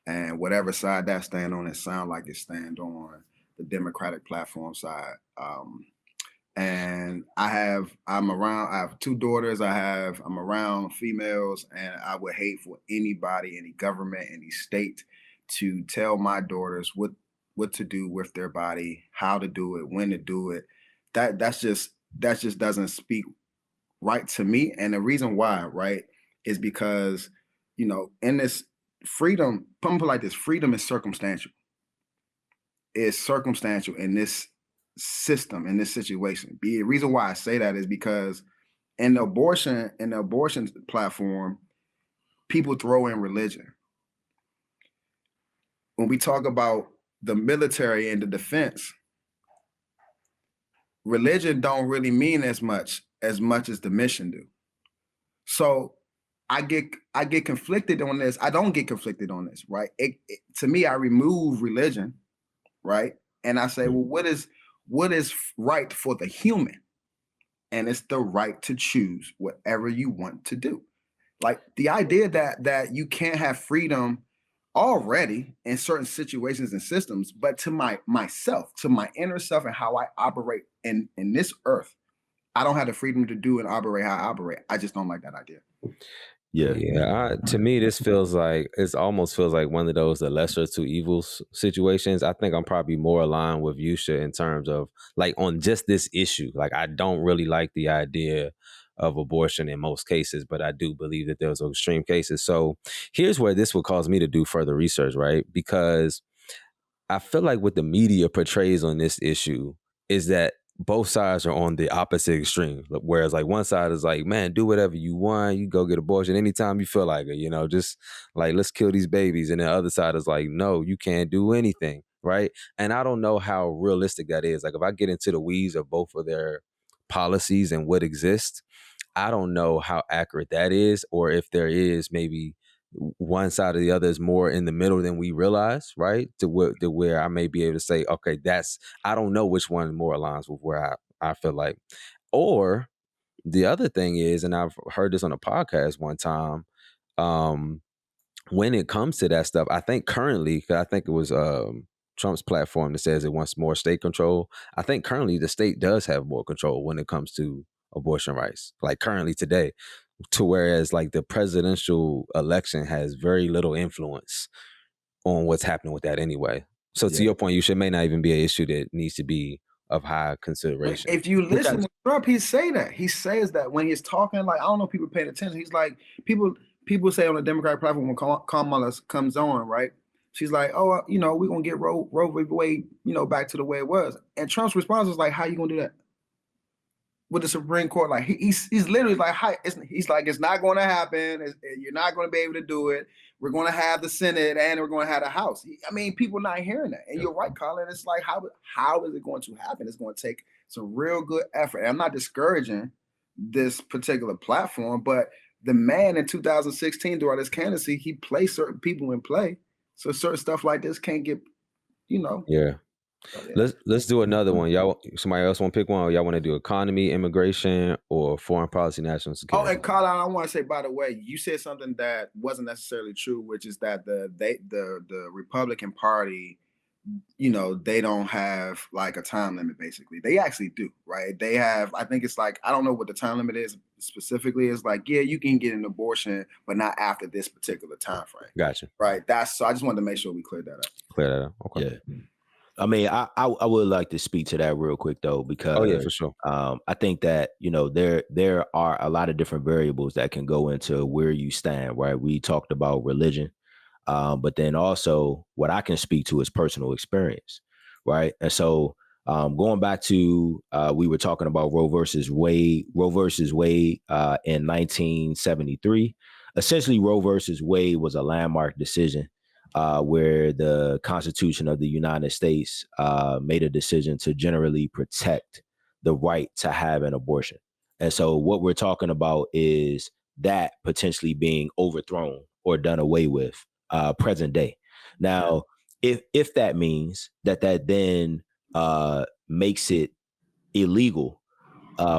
And whatever side that stand on, it sound like it stand on the Democratic platform side. And I have 2 daughters. I'm around females, and I would hate for anybody, any government, any state to tell my daughters what to do with their body, how to do it, when to do it. That just doesn't speak right to me. And the reason why, right, is because, in this freedom, put it like this, freedom is circumstantial. It's circumstantial in this system, in this situation. The reason why I say that is because in the abortion platform, people throw in religion. When we talk about the military and the defense, religion don't really mean as much as the mission do. So I get conflicted on this. I don't get conflicted on this, right? To me, I remove religion, right? And I say, well, what is right for the human? And it's the right to choose whatever you want to do. Like the idea that you can't have freedom already in certain situations and systems, but to myself, to my inner self and how I operate in this earth, I don't have the freedom to do and operate how I operate. I just don't like that idea. Yeah. To me, this almost feels like one of those the lesser of two evils situations. I think I'm probably more aligned with Yusha in terms of like on just this issue. Like I don't really like the idea of abortion in most cases, but I do believe that there's extreme cases. So here's where this would cause me to do further research, right? Because I feel like what the media portrays on this issue is that both sides are on the opposite extreme. Whereas like one side is like, man, do whatever you want. You go get abortion anytime you feel like it, just like, let's kill these babies. And the other side is like, no, you can't do anything. Right. And I don't know how realistic that is. Like if I get into the weeds of both of their policies and what exists, I don't know how accurate that is, or if there is maybe one side or the other is more in the middle than we realize, right? To where I may be able to say, okay, I don't know which one more aligns with where I feel like. Or the other thing is, and I've heard this on a podcast one time, when it comes to that stuff, I think currently, 'cause I think it was Trump's platform that says it wants more state control. I think currently the state does have more control when it comes to abortion rights, like currently today, to whereas like the presidential election has very little influence on what's happening with that anyway. So to your point, may not even be an issue that needs to be of high consideration. If you listen to Trump, he says that when he's talking, like, I don't know if people paying attention. He's like, people say on the Democratic platform when Kamala comes on, right? She's like, oh, we're going to get Roe v. Wade, back to the way it was. And Trump's response was like, how you going to do that? With the Supreme Court, like he's literally like, he's like, it's not going to happen. You're not going to be able to do it. We're going to have the Senate and we're going to have the House. I mean, people not hearing that. And you're right, Colin. It's like, how is it going to happen? It's going to take some real good effort. And I'm not discouraging this particular platform, but the man in 2016 throughout his candidacy, he placed certain people in play. So certain stuff like this can't get, Yeah. Let's do another one. Y'all, somebody else want to pick one? Or y'all want to do economy, immigration, or foreign policy, national security? Oh, and Colin, I want to say, by the way, you said something that wasn't necessarily true, which is that the Republican Party, they don't have like a time limit. Basically, they actually do, right? They have. I think it's like, I don't know what the time limit is specifically. It's like, yeah, you can get an abortion, but not after this particular time frame. Gotcha. Right. So I just wanted to make sure we cleared that up. Okay. Yeah. I mean, I would like to speak to that real quick though, because for sure. I think that there are a lot of different variables that can go into where you stand. Right, we talked about religion, but then also what I can speak to is personal experience. Right, and so going back to we were talking about Roe versus Wade in 1973. essentially Roe versus Wade was a landmark decision where the Constitution of the United States made a decision to generally protect the right to have an abortion. And so what we're talking about is that potentially being overthrown or done away with present day. Now, if that means that then makes it illegal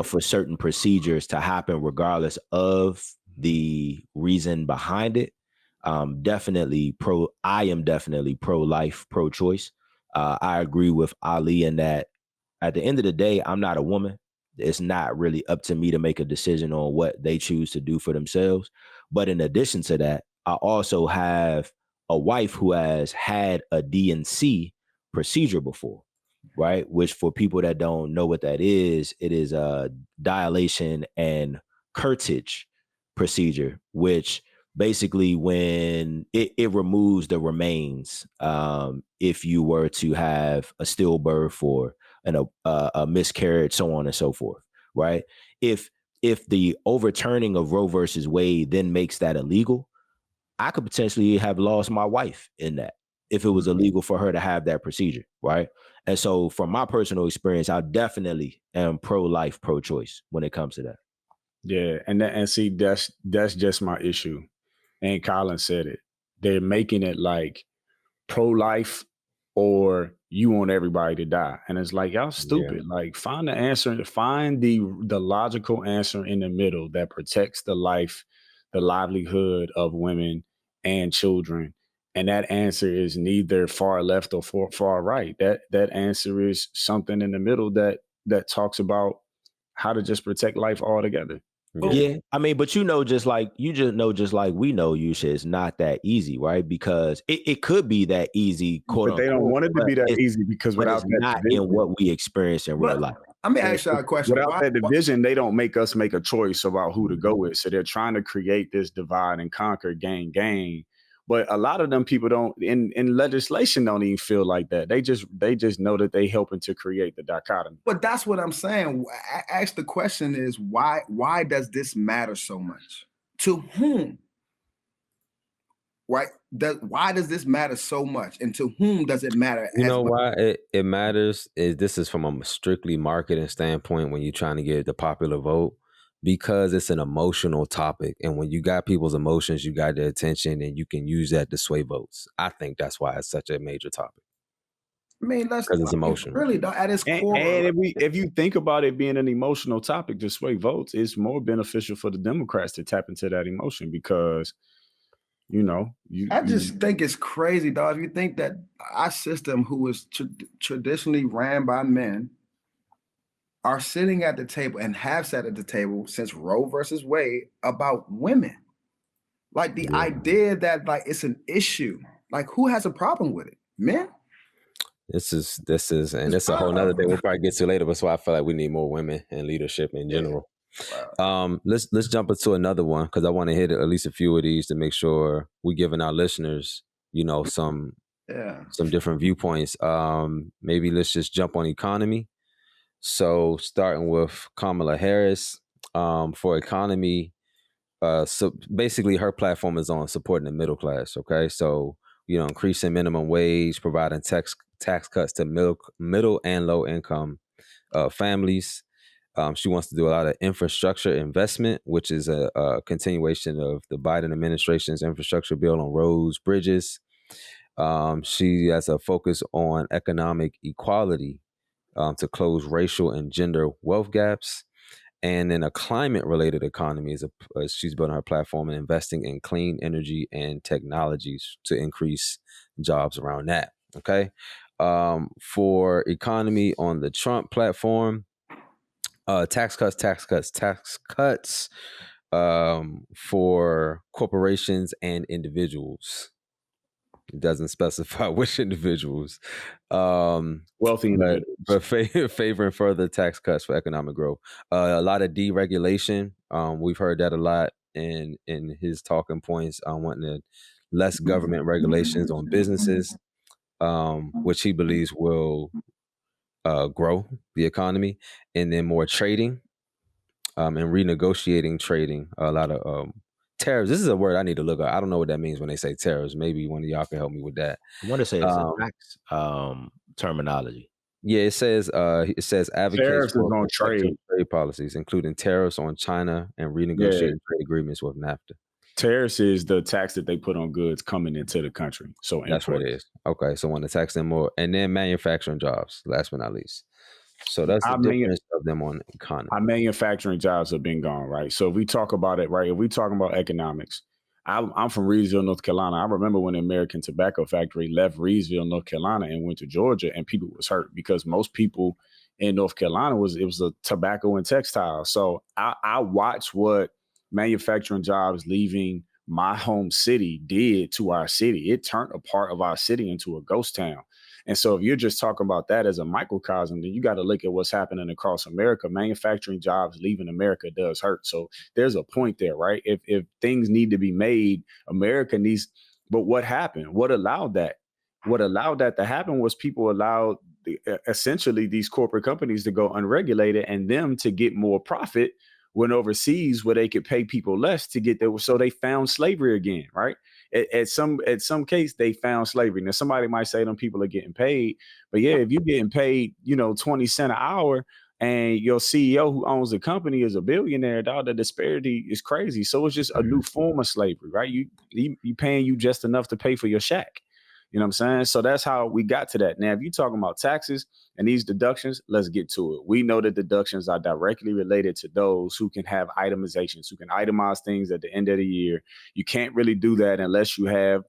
for certain procedures to happen regardless of the reason behind it, I am definitely pro-life, pro-choice. I agree with Ali in that at the end of the day, I'm not a woman. It's not really up to me to make a decision on what they choose to do for themselves. But in addition to that, I also have a wife who has had a D&C procedure before, right? Which for people that don't know what that is, it is a dilation and curtage procedure, which basically when it removes the remains if you were to have a stillbirth or a miscarriage, so on and so forth, right? If the overturning of Roe versus Wade then makes that illegal, I could potentially have lost my wife in that if it was illegal for her to have that procedure, right? And so from my personal experience, I definitely am pro-life, pro-choice when it comes to that. Yeah, and see, that's just my issue. And Colin said it. They're making it like pro-life or you want everybody to die. And it's like, y'all stupid. Yeah. Like find the answer, find the logical answer in the middle that protects the life, the livelihood of women and children. And that answer is neither far left or far right. That answer is something in the middle that talks about how to just protect life altogether. Yeah, I mean, but just like we know, it's not that easy, right? Because it could be that easy, quote but they unquote, don't want it to be that easy because without that not division, in what we experience in real life. Let me ask y'all a question. Without that division, they don't make us make a choice about who to go with. So they're trying to create this divide and conquer, gang. But a lot of them people don't in legislation don't even feel like that. They just know that they helping to create the dichotomy. But that's what I'm saying. Ask the question is why does this matter so much? To whom? Right? Why does this matter so much? And to whom does it matter? You know why it matters is this is from a strictly marketing standpoint when you're trying to get the popular vote. Because it's an emotional topic. And when you got people's emotions, you got their attention, and you can use that to sway votes. I think that's why it's such a major topic. I mean, because it's emotional. Really, at its core. And if you think about it being an emotional topic to sway votes, it's more beneficial for the Democrats to tap into that emotion because, I just think it's crazy, dog. If you think that our system, who is traditionally ran by men, are sitting at the table and have sat at the table since Roe versus Wade about women. Like the idea that like it's an issue. Like who has a problem with it? Men? This is and it's a whole nother thing we'll probably get to later, but so I feel like we need more women in leadership in general. Wow. Let's jump into another one because I want to hit at least a few of these to make sure we're giving our listeners, some different viewpoints. Maybe let's just jump on economy. So starting with Kamala Harris, for economy, so basically her platform is on supporting the middle class. Okay, so increasing minimum wage, providing tax cuts to middle and low income families. She wants to do a lot of infrastructure investment, which is a continuation of the Biden administration's infrastructure bill on roads, bridges. She has a focus on economic equality. To close racial and gender wealth gaps. And in a climate-related economy, she's building her platform and investing in clean energy and technologies to increase jobs around that. Okay. For economy on the Trump platform, tax cuts for corporations and individuals. It doesn't specify which individuals. Wealthy but favoring further tax cuts for economic growth. A lot of deregulation. We've heard that a lot in his talking points on wanting less government regulations on businesses, which he believes will grow the economy, and then more trading and renegotiating trading. A lot of tariffs. This is a word I need to look up. I don't know what that means when they say tariffs. Maybe one of y'all can help me with that. I want to say it's a tax terminology. Yeah, it says advocates Tariffs is for on protective trade. trade policies, including tariffs on China and Yeah. renegotiating trade agreements with NAFTA. Tariffs is the tax that they put on goods coming into the country. So That's what it imports. is. Okay, so when to tax them more, and then manufacturing jobs, last but not least. So that's the difference of them on the economy. Our manufacturing jobs have been gone, right? So if we talk about it, right, if we talking about economics, I'm from Reedsville, North Carolina. I remember when the American Tobacco Factory left Reedsville, North Carolina, and went to Georgia, and people was hurt because most people in North Carolina was a tobacco and textile. So I watched what manufacturing jobs leaving my home city did to our city. It turned a part of our city into a ghost town. And so if you're just talking about that as a microcosm, then you got to look at what's happening across America. Manufacturing jobs leaving America does hurt. So there's a point there, right? If things need to be made, America needs, but what happened? What allowed that? What allowed that to happen was people allowed essentially these corporate companies to go unregulated and them to get more profit when overseas where they could pay people less to get there. So they found slavery again, right? At some case, they found slavery. Now, somebody might say them people are getting paid, but yeah, if you're getting paid, 20 cents an hour and your CEO who owns the company is a billionaire, dog, the disparity is crazy. So it's just a new form of slavery, right? You paying you just enough to pay for your shack. You know what I'm saying? So that's how we got to that. Now, if you're talking about taxes and these deductions, let's get to it. We know that deductions are directly related to those who can have itemizations, who can itemize things at the end of the year. You can't really do that unless you have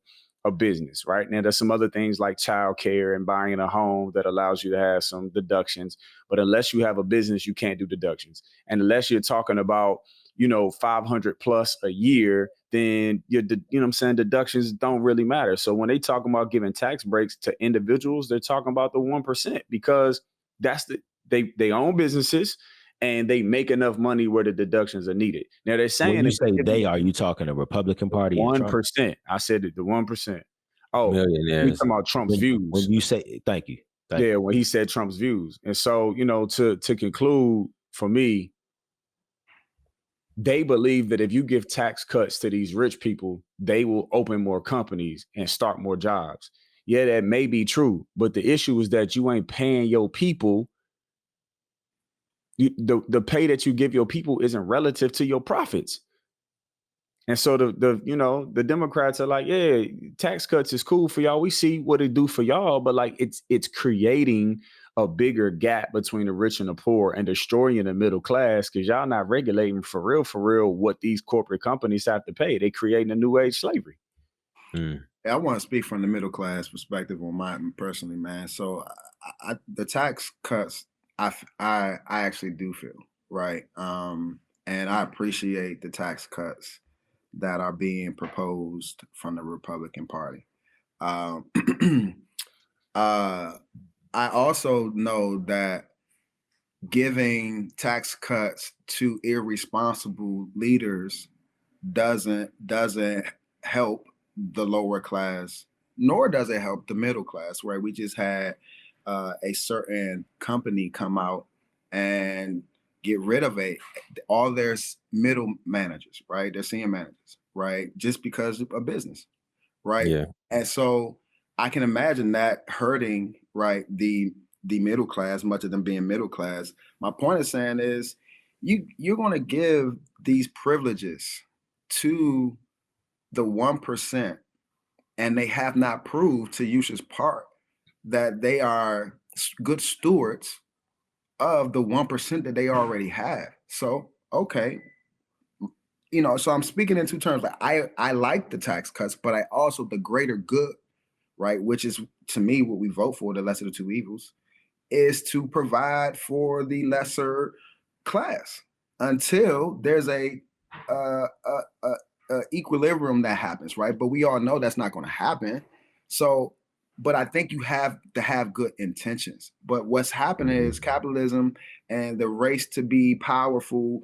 a business, right? Now, there's some other things like childcare and buying a home that allows you to have some deductions. But unless you have a business, you can't do deductions. And unless you're talking about 500 plus a year, then deductions don't really matter. So when they talk about giving tax breaks to individuals, they're talking about the 1% because they own businesses and they make enough money where the deductions are needed. Now they're saying when you say they, are you talking the Republican Party? 1%. I said it, the 1%. Oh, millionaires. we talking about Trump's views. When you say, thank you. When he said Trump's views. And so, to conclude for me, they believe that if you give tax cuts to these rich people, they will open more companies and start more jobs. Yeah, that may be true, but the issue is that you ain't paying your people. The pay that you give your people isn't relative to your profits. And so the Democrats are like, yeah, tax cuts is cool for y'all. We see what it do for y'all, but like it's creating a bigger gap between the rich and the poor and destroying the middle class because y'all not regulating for real what these corporate companies have to pay. They creating a new age slavery. I want to speak from the middle class perspective on mine personally, man. So the tax cuts, I actually do feel right, and I appreciate the tax cuts that are being proposed from the Republican Party. I also know that giving tax cuts to irresponsible leaders doesn't help the lower class, nor does it help the middle class, right? We just had a certain company come out and get rid of all their middle managers, right? Their senior managers, right? Just because of business, right? Yeah. And so I can imagine that hurting, right, the middle class, much of them being middle class. My point of saying is you're going to give these privileges to the 1%, and they have not proved, to Yusha's part, that they are good stewards of the 1% that they already have. So, okay. So I'm speaking in two terms. Like I like the tax cuts, but I also the greater good, right? Which is to me what we vote for, the lesser of the two evils, is to provide for the lesser class until there's a equilibrium that happens, right? But we all know that's not going to happen. So, but I think you have to have good intentions. But what's happening is capitalism and the race to be powerful,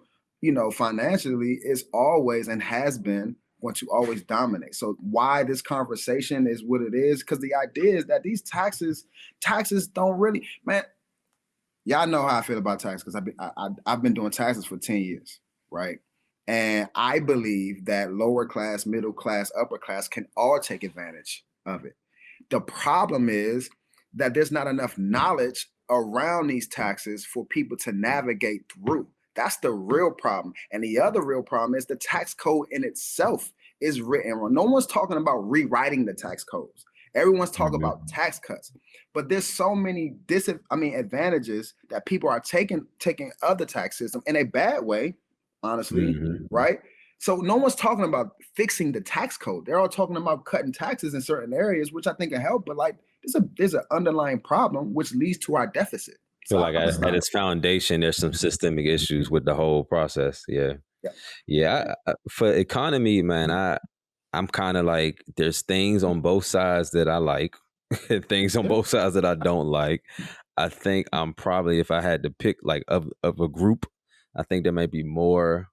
financially is always and has been going to always dominate. So why this conversation is what it is? Because the idea is that these taxes don't really, man. Y'all know how I feel about taxes because I've been doing taxes for 10 years, right? And I believe that lower class, middle class, upper class can all take advantage of it. The problem is that there's not enough knowledge around these taxes for people to navigate through. That's the real problem. And the other real problem is the tax code in itself is written wrong. No one's talking about rewriting the tax codes. Everyone's talking about tax cuts. But there's so many advantages that people are taking of the tax system in a bad way, honestly, right? So no one's talking about fixing the tax code. They're all talking about cutting taxes in certain areas, which I think can help. But like, there's an underlying problem which leads to our deficit. So like at its foundation, there's some systemic issues with the whole process. Yeah. For economy, man, I'm kind of like, there's things on both sides that I like, and things on both sides that I don't like. I think I'm probably, if I had to pick like of a group, I think there might be more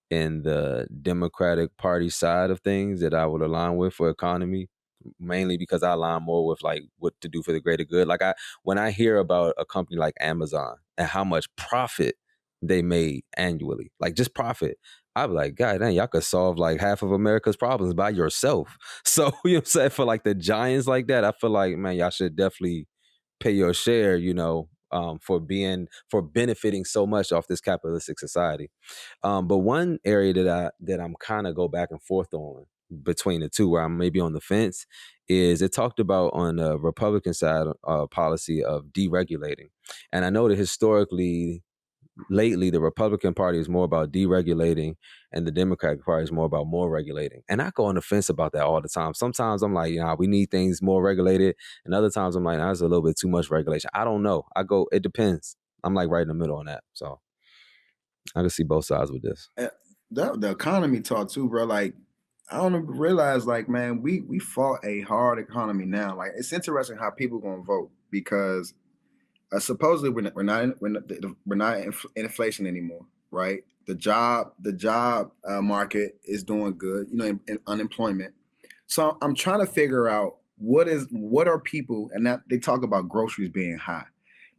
in the Democratic Party side of things that I would align with for economy, mainly because I align more with like what to do for the greater good. Like when I hear about a company like Amazon and how much profit they made annually, like just profit, I'd be like, God dang, y'all could solve like half of America's problems by yourself. So, you know what I'm saying? For like the giants like that, I feel like, man, y'all should definitely pay your share, for benefiting so much off this capitalistic society. But one area that I'm kind of go back and forth on between the two, where I'm maybe on the fence, is it talked about on the Republican side policy of deregulating. And I know that historically, lately, the Republican Party is more about deregulating and the Democratic Party is more about more regulating. And I go on the fence about that all the time. Sometimes I'm like, we need things more regulated. And other times I'm like, it's a little bit too much regulation. I don't know. It depends. I'm like right in the middle on that. So I can see both sides with this. The economy talk too, bro. Like, I don't realize, like, man, we fought a hard economy now. Like, it's interesting how people gonna vote because supposedly we're not in inflation anymore, right? The job market is doing good, in unemployment. So I'm trying to figure out what are people, and that they talk about groceries being high.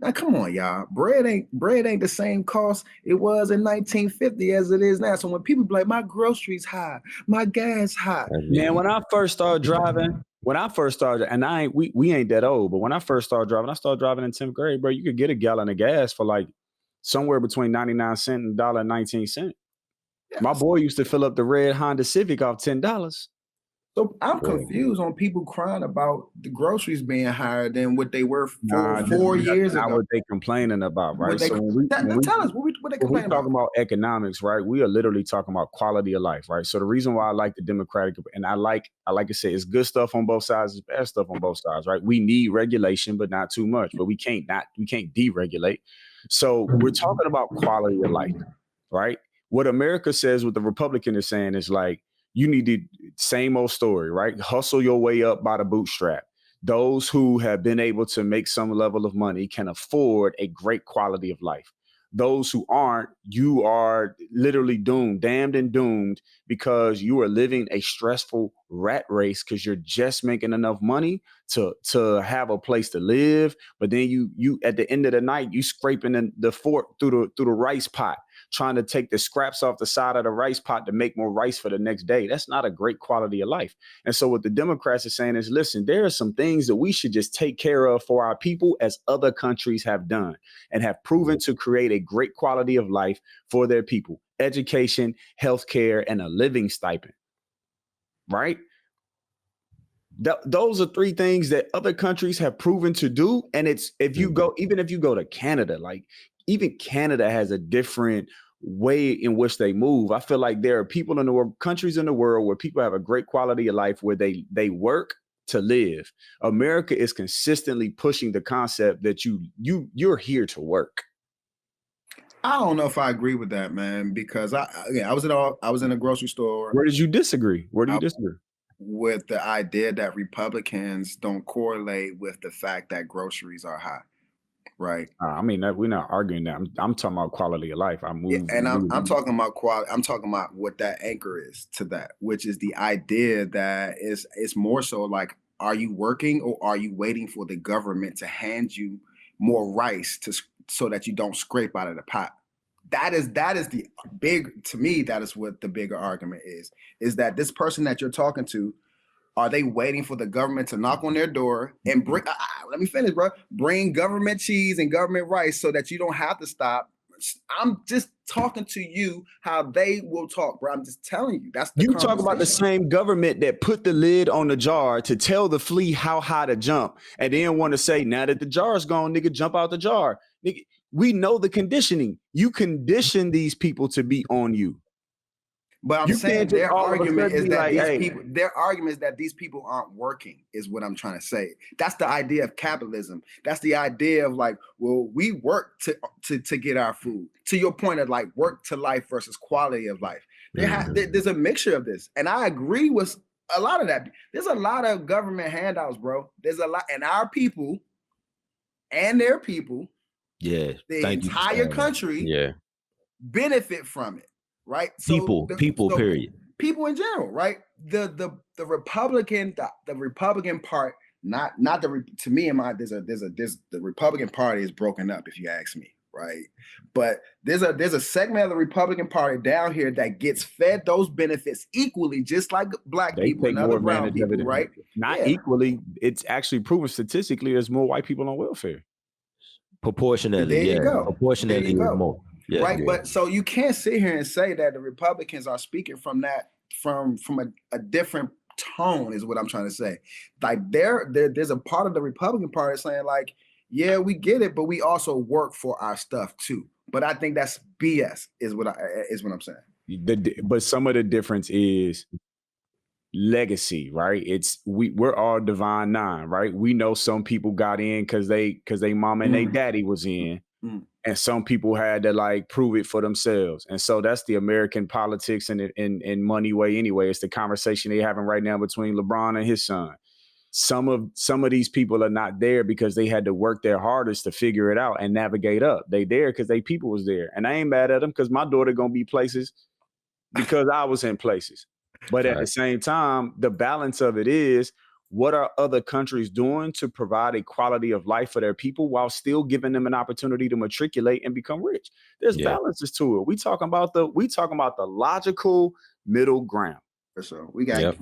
Now, come on, y'all. Bread ain't the same cost it was in 1950 as it is now. So when people be like, my groceries high, my gas high. Man, when I first started driving, and we ain't that old, but when I first started driving, I started driving in 10th grade, bro. You could get a gallon of gas for like somewhere between 99 cents and $1.19. Yes. My boy used to fill up the red Honda Civic off $10. So I'm confused on people crying about the groceries being higher than what they were 4 years ago. Not what they complaining about, right? Tell us what they complaining about. Talking about economics, right? We are literally talking about quality of life, right? So the reason why I like the Democratic, and I like to say, it's good stuff on both sides, it's bad stuff on both sides, right? We need regulation, but not too much. But we can't deregulate. So we're talking about quality of life, right? What America says, what the Republican is saying is like, you need the same old story, right? Hustle your way up by the bootstrap. Those who have been able to make some level of money can afford a great quality of life. Those who aren't, you are literally damned and doomed, because you are living a stressful rat race because you're just making enough money to have a place to live. But then you at the end of the night, you scraping the fork through the rice pot, trying to take the scraps off the side of the rice pot to make more rice for the next day. That's not a great quality of life. And so what the Democrats are saying is, listen, there are some things that we should just take care of for our people, as other countries have done and have proven to create a great quality of life for their people: education, healthcare, and a living stipend. Right? Those are three things that other countries have proven to do. And even if you go to Canada, like even Canada has a different way in which they move. I feel like there are people in the world, countries in the world, where people have a great quality of life where they work to live. America is consistently pushing the concept that you're here to work. I don't know if I agree with that, man, because I was in a grocery store. Where did you disagree? Where do you disagree? With the idea that Republicans don't correlate with the fact that groceries are high, right? I mean, we're not arguing that. I'm talking about quality of life. I'm talking about quality. I'm talking about what that anchor is to that, which is the idea that it's more so like, are you working or are you waiting for the government to hand you more rice so that you don't scrape out of the pot? that is the big, to me, that is what the bigger argument is that this person that you're talking to, are they waiting for the government to knock on their door and bring, let me finish, bro, bring government cheese and government rice so that you don't have to stop? I'm just talking to you how they will talk, bro. I'm just telling you. That's the You talk about the same government that put the lid on the jar to tell the flea how high to jump, and then want to say, now that the jar's gone, nigga, jump out the jar. Nigga, we know the conditioning. You condition these people to be on you. But I'm saying their argument is that their argument is that these people aren't working, is what I'm trying to say. That's the idea of capitalism. That's the idea of like, well, we work to get our food. To your point of like work to life versus quality of life. There's a mixture of this. And I agree with a lot of that. There's a lot of government handouts, bro. There's a lot, and our people and their people, the entire country benefit from it. Right, so people, period. People in general, right? The Republican part, not the, to me, in my the Republican Party is broken up, if you ask me, right? But there's a segment of the Republican Party down here that gets fed those benefits equally, just like black people and other brown people, right? Not equally. It's actually proven statistically there's more white people on welfare. Proportionately, there you go. Proportionately more. Yeah, right, but so you can't sit here and say that the Republicans are speaking from that from a different tone, is what I'm trying to say. Like there's a part of the Republican Party saying like, yeah, we get it, but we also work for our stuff too. But I think that's BS, is what I'm saying. But some of the difference is legacy, right? We're all Divine Nine, right? We know some people got in because they mama and they daddy was in. And some people had to like prove it for themselves. And so that's the American politics and money way anyway. It's the conversation they're having right now between LeBron and his son. Some of these people are not there because they had to work their hardest to figure it out and navigate up. They there because they people was there. And I ain't mad at them because my daughter gonna be places because I was in places. But at the same time, the balance of it is, what are other countries doing to provide a quality of life for their people while still giving them an opportunity to matriculate and become rich? There's balances to it. We talking about the logical middle ground. For sure. We got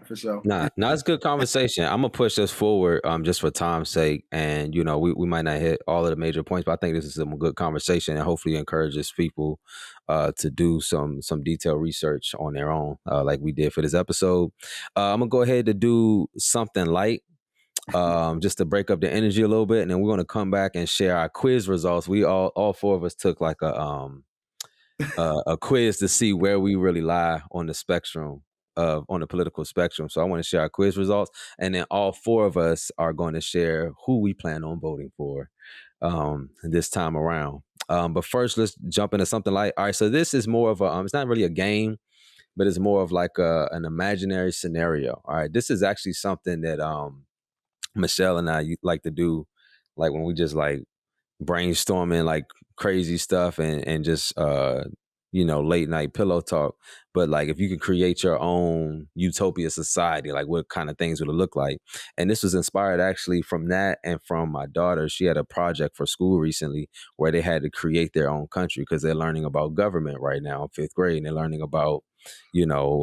for sure. It's good conversation. I'm gonna push this forward just for time's sake. And we might not hit all of the major points, but I think this is some good conversation and hopefully encourages people to do some detailed research on their own, like we did for this episode. I'm gonna go ahead and do something light. Just to break up the energy a little bit, and then we're gonna come back and share our quiz results. We all four of us took like a quiz to see where we really lie on the spectrum on the political spectrum. So I want to share our quiz results, and then all four of us are going to share who we plan on voting for this time around. But first, let's jump into something like, all right, so this is more of a, it's not really a game, but it's more of like an imaginary scenario. All right, this is actually something that Michelle and I like to do, like when we just like brainstorming like crazy stuff and just late night pillow talk. But like if you could create your own utopia society, like what kind of things would it look like? And this was inspired actually from that and from my daughter. She had a project for school recently where they had to create their own country because they're learning about government right now in 5th grade, and they're learning about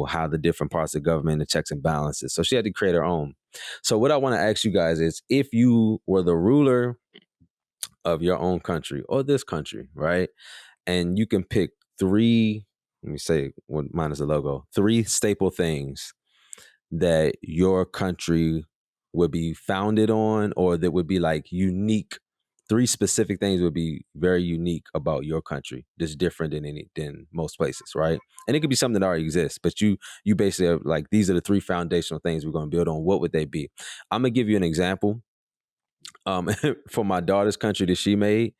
how the different parts of government, the checks and balances. So she had to create her own. So what I want to ask you guys is, if you were the ruler of your own country or this country, right? And you can pick 3, let me say, minus the logo, 3 staple things that your country would be founded on, or that would be like unique. 3 specific things would be very unique about your country, that's different than most places, right? And it could be something that already exists, but you basically are like, these are the 3 foundational things we're going to build on. What would they be? I'm gonna give you an example. For my daughter's country that she made,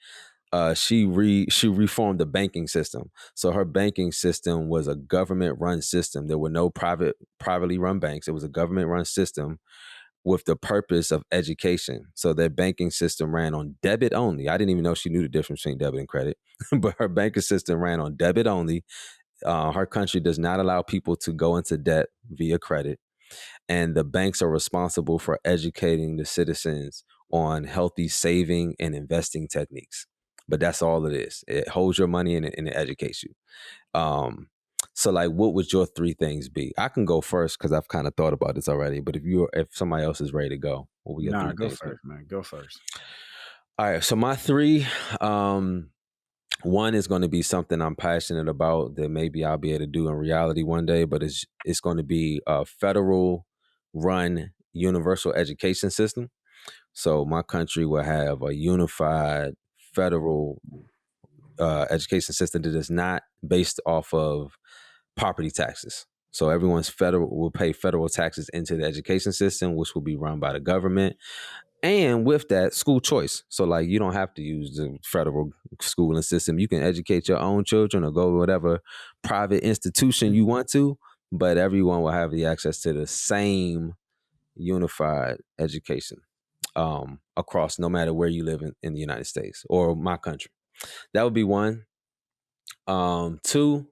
she reformed the banking system. So her banking system was a government-run system. There were no privately run banks. It was a government-run system with the purpose of education. So their banking system ran on debit only. I didn't even know she knew the difference between debit and credit, but her banking system ran on debit only. Her country does not allow people to go into debt via credit. And the banks are responsible for educating the citizens on healthy saving and investing techniques. but that's all it is. It holds your money and it educates you. So like, what would your 3 things be? I can go first because I've kind of thought about this already. But if somebody else is ready to go, what would your 3 go things first, man. Go first. All right. So my 3, one is going to be something I'm passionate about that maybe I'll be able to do in reality one day. But it's going to be a federal run universal education system. So my country will have a unified federal education system that is not based off of property taxes. So everyone's will pay federal taxes into the education system, which will be run by the government. And with that, school choice. So like, you don't have to use the federal schooling system. You can educate your own children or go to whatever private institution you want to, but everyone will have the access to the same unified education across, no matter where you live in the United States or my country. That would be one. 2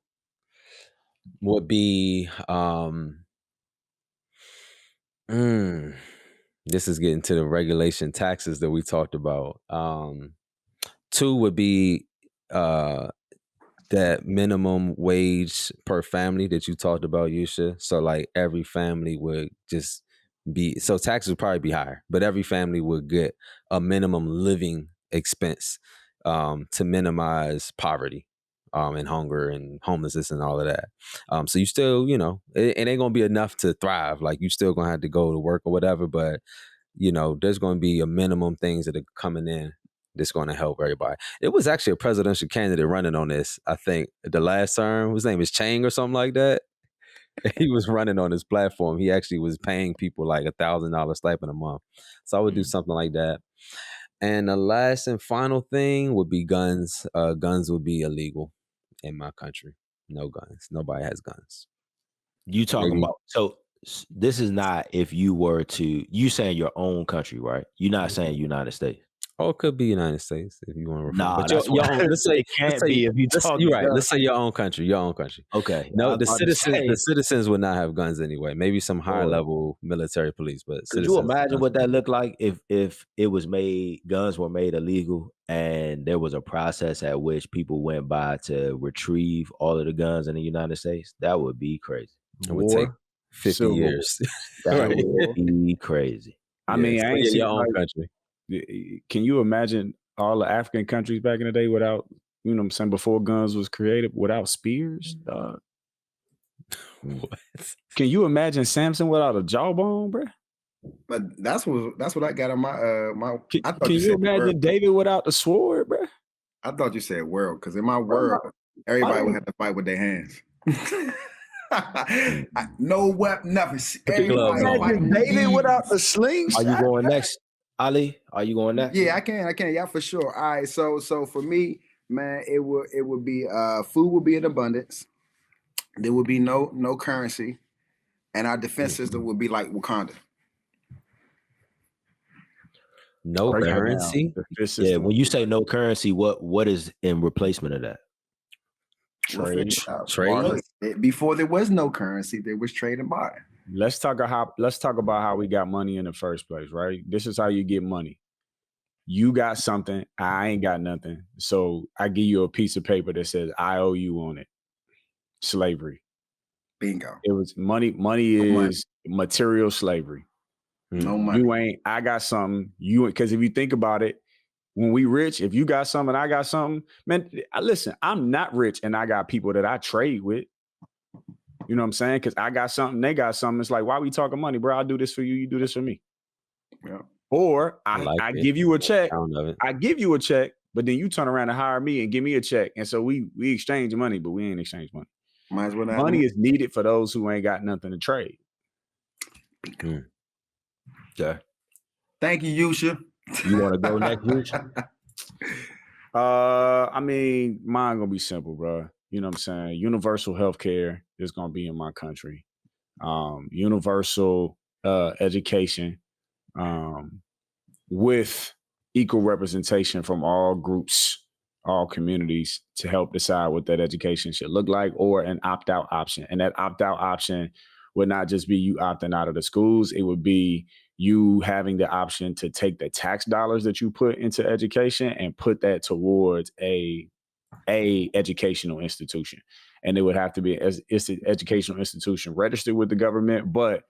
would be this is getting to the regulation taxes that we talked about. 2 would be that minimum wage per family that you talked about, Yusha. So like every family would just be, so taxes would probably be higher, but every family would get a minimum living expense to minimize poverty and hunger and homelessness and all of that. So you still, it ain't gonna be enough to thrive. Like you still gonna have to go to work or whatever, but there's gonna be a minimum things that are coming in that's going to help everybody. It was actually a presidential candidate running on this, I think, the last term. His name is Chang or something like that. He was running on this platform. He actually was paying people like $1,000 stipend a month. So I would do something like that. And the last and final thing would be guns. Guns would be illegal in my country. No guns. Nobody has guns. You talking about, so this is not if you were to, you saying your own country, right? You're not saying United States. Oh, it could be United States if you want to refer. Nah, but that's your own. Let's say it can't be if you talk. You're right. Let's say your own country. Your own country. Okay. No, the citizens would not have guns anyway. Maybe some high level military police, but could you imagine what that looked like if it was guns were made illegal and there was a process at which people went by to retrieve all of the guns in the United States? That would be crazy. It would take 50 years. That would be crazy. I mean, I ain't your own country. Can you imagine all the African countries back in the day without, what I'm saying, before guns was created, without spears? What? Can you imagine Samson without a jawbone, bro? But that's what I got on my. Can you imagine David without the sword, bro? I thought you said world, because in my world, everybody would have to fight with their hands. No weapon, nothing. Imagine David without the slingshot. Are you going next, Ali? Are you going next? Yeah, I can. Yeah, for sure. All right. So for me, man, it would be food would be in abundance. There would be no currency, and our defense system would be like Wakanda. No currency? Yeah. When you say no currency, what is in replacement of that? Trade. Before there was no currency, there was trade and barter. Let's talk about how we got money in the first place, right? This is how you get money. You got something, I ain't got nothing. So I give you a piece of paper that says I owe you on it. Slavery. Bingo. It was money. Money is material slavery. No money. You ain't, I got something. Because if you think about it, when we rich, if you got something, I got something, man, listen, I'm not rich and I got people that I trade with. You know what I'm saying? Because I got something, they got something. It's like, why we talking money, bro? I'll do this for you. You do this for me. Yeah. Or I give you a check. I give you a check, but then you turn around and hire me and give me a check. And so we exchange money, but we ain't exchange money. Might as well not. Money is needed for those who ain't got nothing to trade. Yeah. Thank you, Yusha. You want to go next, Yusha? I mean, mine gonna be simple, bro. You know what I'm saying? Universal healthcare is gonna be in my country. Universal education, with equal representation from all groups, all communities, to help decide what that education should look like, or an opt-out option. And that opt-out option would not just be you opting out of the schools. It would be you having the option to take the tax dollars that you put into education and put that towards a educational institution. And it would have to be an educational institution registered with the government, but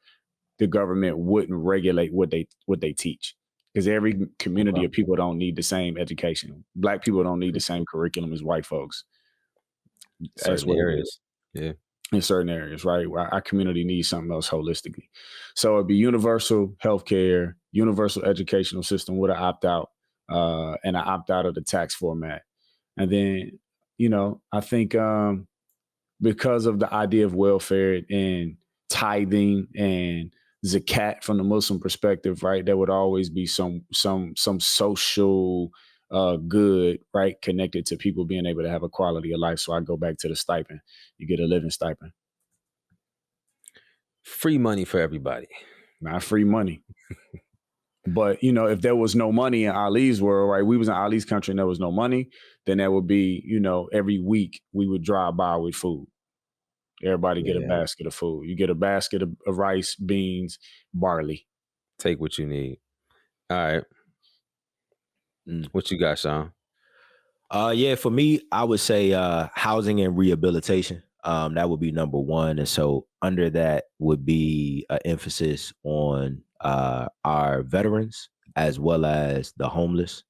the government wouldn't regulate what they teach. Because every community of people don't need the same education. Black people don't need the same curriculum as white folks. Certain areas. Yeah. In certain areas, right? Our community needs something else holistically. So it'd be universal healthcare, universal educational system with an opt-out, and an opt-out of the tax format. And then, I think because of the idea of welfare and tithing and zakat from the Muslim perspective, right? There would always be some social good, right, connected to people being able to have a quality of life. So I go back to the stipend. You get a living stipend. Free money for everybody. Not free money. But, if there was no money in Ali's world, right, we was in Ali's country and there was no money, then there would be, every week we would drive by with food. Everybody get a basket of food. You get a basket of rice, beans, barley. Take what you need. All right. What you got, Sean? Yeah, for me, I would say housing and rehabilitation. That would be number one. And so under that would be an emphasis on our veterans as well as the homeless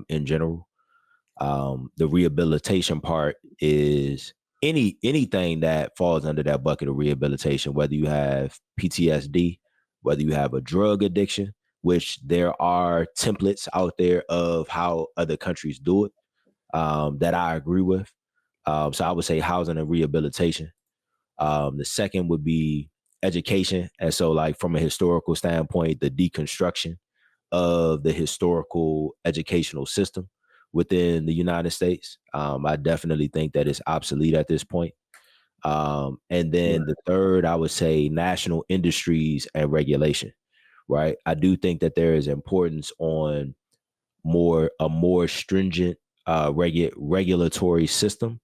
in general. The rehabilitation part is anything that falls under that bucket of rehabilitation, whether you have PTSD, whether you have a drug addiction, which there are templates out there of how other countries do it, that I agree with. So I would say housing and rehabilitation. The second would be education. And so like from a historical standpoint, the deconstruction of the historical educational system within the United States. I definitely think that it's obsolete at this point. And then the third, I would say national industries and regulation, right? I do think that there is importance on a more stringent regulatory system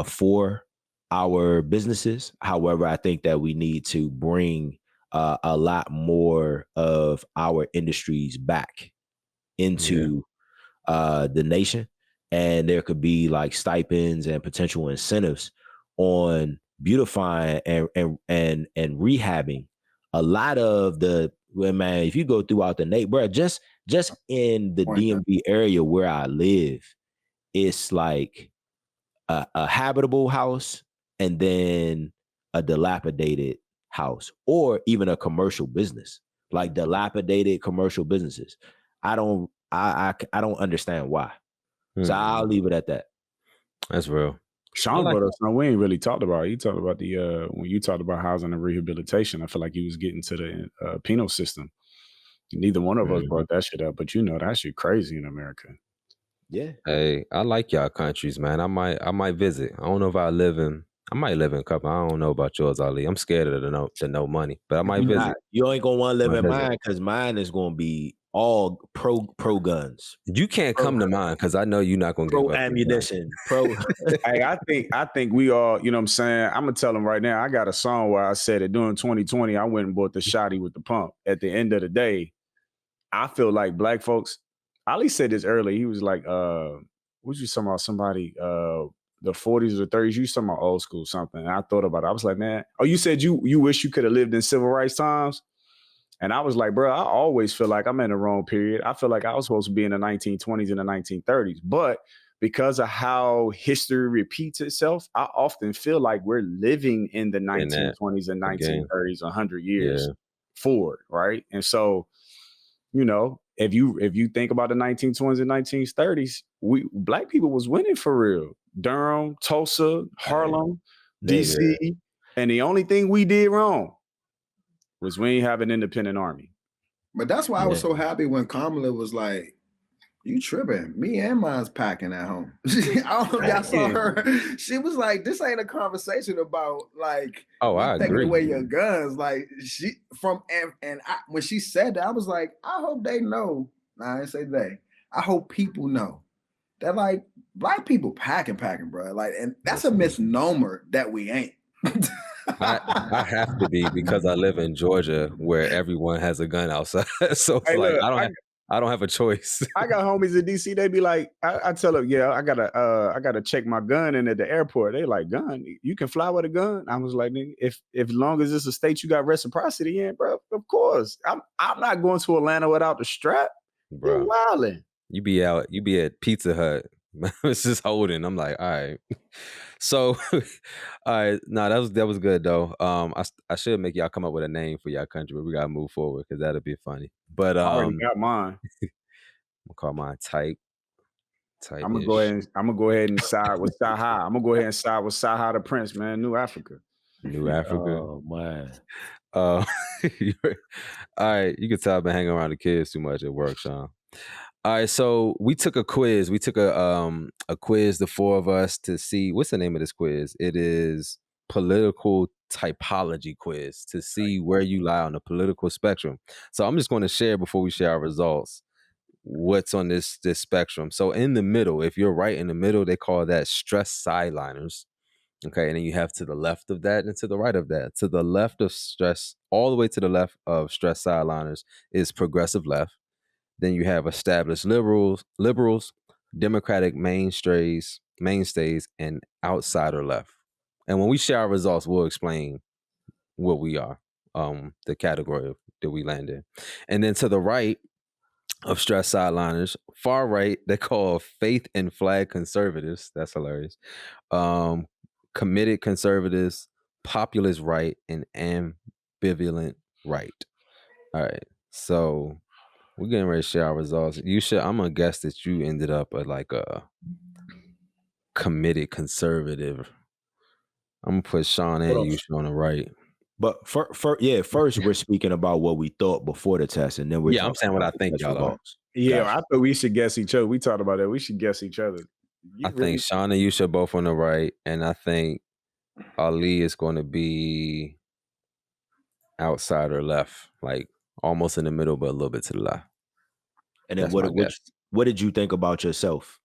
for our businesses. However, I think that we need to bring a lot more of our industries back into the nation, and there could be like stipends and potential incentives on beautifying and rehabbing a lot of man, if you go throughout the neighborhood, just in the DMV area where I live, it's like a habitable house and then a dilapidated house, or even a commercial business, like dilapidated commercial businesses. I don't understand why. So I'll leave it at that. That's real. Sean brought us on. We ain't really talked about it. You talked about when you talked about housing and rehabilitation, I feel like you was getting to the penal system. Neither one of us brought that shit up, but that shit crazy in America. Yeah. Hey, I like y'all countries, man. I might visit. I don't know if I might live in a couple. I don't know about yours, Ali. I'm scared of the no money, but I might visit. You ain't gonna want to live in mine because mine is gonna be all pro guns. You can't come to mine because I know you're not gonna pro ammunition. Hey, I think we all, you know what I'm saying? I'm gonna tell them right now. I got a song where I said it during 2020. I went and bought the shotty with the pump. At the end of the day, I feel like black folks. Ali said this earlier. He was like, what you talking about? Somebody, the 40s or 30s. You talking about old school something. And I thought about it. I was like, man, you said you wish you could have lived in civil rights times. And I was like, bro, I always feel like I'm in the wrong period. I feel like I was supposed to be in the 1920s and the 1930s. But because of how history repeats itself, I often feel like we're living in the 1920s and 1930s, 100 years forward, right? And so, if you think about the 1920s and 1930s, black people was winning for real. Durham, Tulsa, Harlem, DC. And the only thing we did wrong was we ain't have an independent army. But that's why I was so happy when Kamala was like, you tripping. Me and mine's packing at home. I don't know if y'all saw her. She was like, this ain't a conversation about like I taking agree. away your guns. Like when she said that, I was like, I hope they know. Nah, I didn't say they. I hope people know that black people packing, bro. And that's a misnomer that we ain't. I have to be because I live in Georgia where everyone has a gun outside. So it's Hey, like look, I don't have a choice. I got homies in DC. They be like, I tell them, yeah, I gotta check my gun in at the airport. They like, gun? You can fly with a gun? I was like, nigga, if long as it's a state you got reciprocity in, bro, of course. I'm not going to Atlanta without the strap. Bro, You wildin'. you be at Pizza Hut. It's just holding. I'm like, all right. So, all right, no, that was good though. I should make y'all come up with a name for y'all country, but we gotta move forward because that'll be funny. But I already got mine. I'm gonna call mine tight I'm gonna go ahead and side with Saha. I'm gonna go ahead and side with Saha the Prince, man. New Africa. New Africa. Oh man. All right, you can tell I've been hanging around the kids too much at work, Sean. All right, so we took a quiz. We took a quiz, the four of us, to see what's the name of this quiz. It is political typology quiz to see where you lie on the political spectrum. So I'm just going to share before we share our results what's on this spectrum. So in the middle, if you're right in the middle, they call that stress sideliners. Okay, and then you have to the left of that and to the right of that. To the left of stress, all the way to the left of stress sideliners is progressive left. Then you have established liberals, democratic mainstays, and outsider left. And when we share our results, we'll explain what we are, the category that we land in. And then to the right of stress sideliners, far right, they call faith and flag conservatives. That's hilarious. Committed conservatives, populist right, and ambivalent right. All right. So we're getting ready to share our results. I'm gonna guess that you ended up at like a committed conservative. I'm gonna put Sean and you on the right. But first we're speaking about what we thought before the test, and then we're I'm saying what I think y'all are. Yeah, Gotcha. I thought we should guess each other. We talked about that. We should guess each other. I think Sean and you are both on the right, and I think Ali is going to be outside or left, like almost in the middle, but a little bit to the left. And then what did you think about yourself,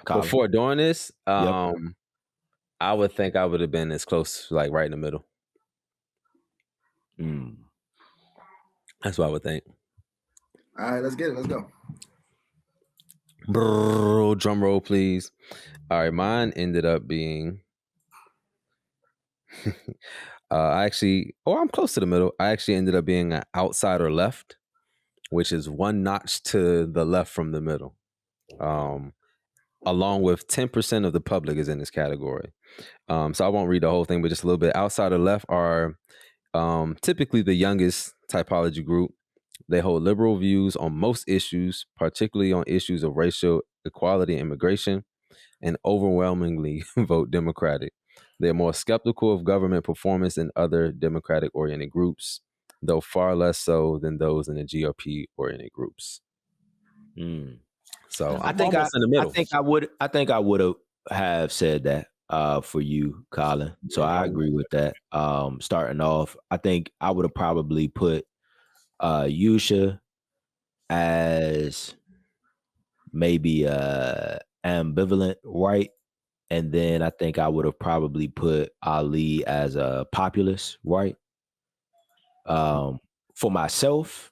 Colin? Before doing this? I would think I would have been as close, like right in the middle. That's what I would think. All right, let's get it. Let's go. Brrr, drum roll, please. All right, mine ended up being I'm close to the middle. I actually ended up being an outsider left, which is one notch to the left from the middle. Along with 10% of the public is in this category. So I won't read the whole thing, but just a little bit. Outsider left are typically the youngest typology group. They hold liberal views on most issues, particularly on issues of racial equality and immigration, and overwhelmingly vote Democratic. They're more skeptical of government performance than other Democratic-oriented groups, though far less so than those in the GOP-oriented groups. So I think almost in the middle. I think I would have said that for you, Colin. So I agree with that. Starting off, I think I would have probably put Yusha as maybe ambivalent right, and then I think I would have probably put Ali as a populist right. For myself,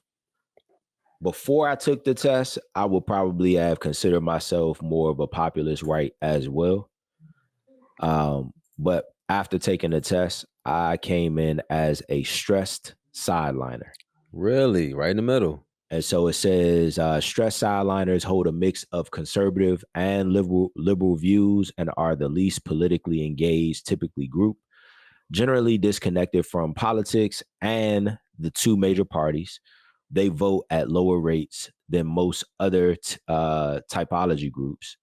before I took the test, I would probably have considered myself more of a populist right as well. But after taking the test, I came in as a stressed sideliner. Really? Right in the middle. And so it says stressed sideliners hold a mix of conservative and liberal views and are the least politically engaged typically group, generally disconnected from politics and the two major parties. They vote at lower rates than most other typology groups.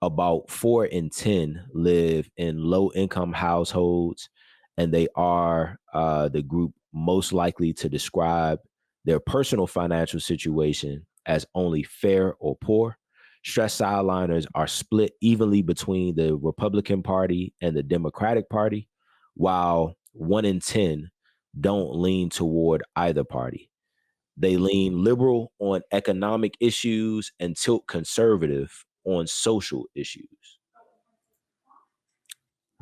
About 4 in 10 live in low-income households, and they are the group most likely to describe their personal financial situation as only fair or poor. Stress sideliners are split evenly between the Republican Party and the Democratic Party, while 1 in 10 don't lean toward either party. They lean liberal on economic issues and tilt conservative on social issues.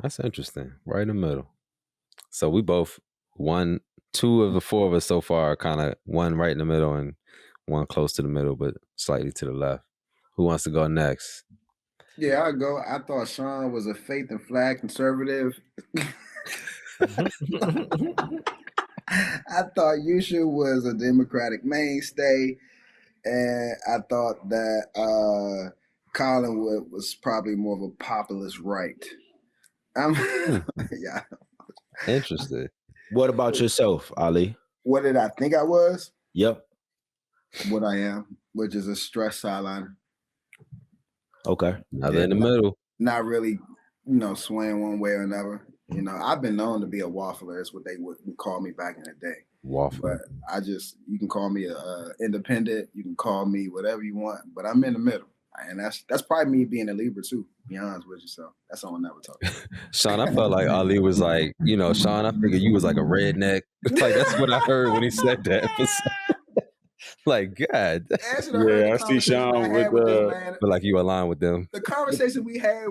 That's interesting. Right in the middle. So we both two of the four of us so far are kind of one right in the middle and one close to the middle, but slightly to the left. Who wants to go next? Yeah, I'll go. I thought Sean was a faith and flag conservative. I thought Yusha was a Democratic mainstay, and I thought that Collinwood was probably more of a populist right. Yeah. Interesting. What about yourself, Ali? What did I think I was? Yep. What I am, which is a stress sideliner. Okay. Another in the middle. Not really, swaying one way or another. I've been known to be a waffler. Is what they would call me back in the day. Waffle. But you can call me a independent. You can call me whatever you want. But I'm in the middle, and that's probably me being a Libra too. To be honest with you, so that's all I'll never talk about. Sean, I felt like Ali was like, Sean, I figured you was like a redneck. Like that's what I heard when he said that. Like, God. Yeah, I see Sean with but like you align with them. The conversation we had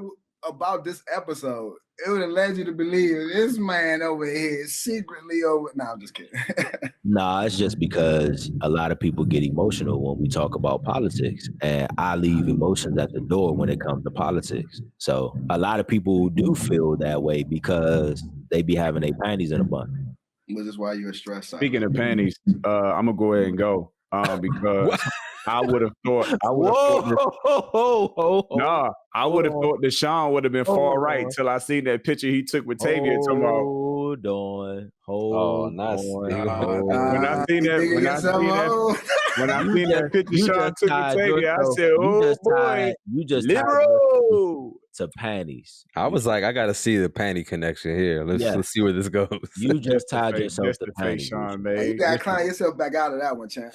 about this episode, it would have led you to believe this man over here is secretly over. No, I'm just kidding. Nah, it's just because a lot of people get emotional when we talk about politics, and I leave emotions at the door when it comes to politics. So a lot of people do feel that way because they be having their panties in a bun. Which is why you're stressed out. Speaking of panties, I'm gonna go ahead and go because I would have thought. I would have thought that Sean would have been far right until I seen that picture he took with Tavia. Hold on. When I seen that picture Sean took with Tavia, I said, "Oh boy, you just liberal to panties." I was like, I got to see the panty connection here. Let's see where this goes. You just tied yourself to panties. Sean, you got to climb yourself back out of that one, champ.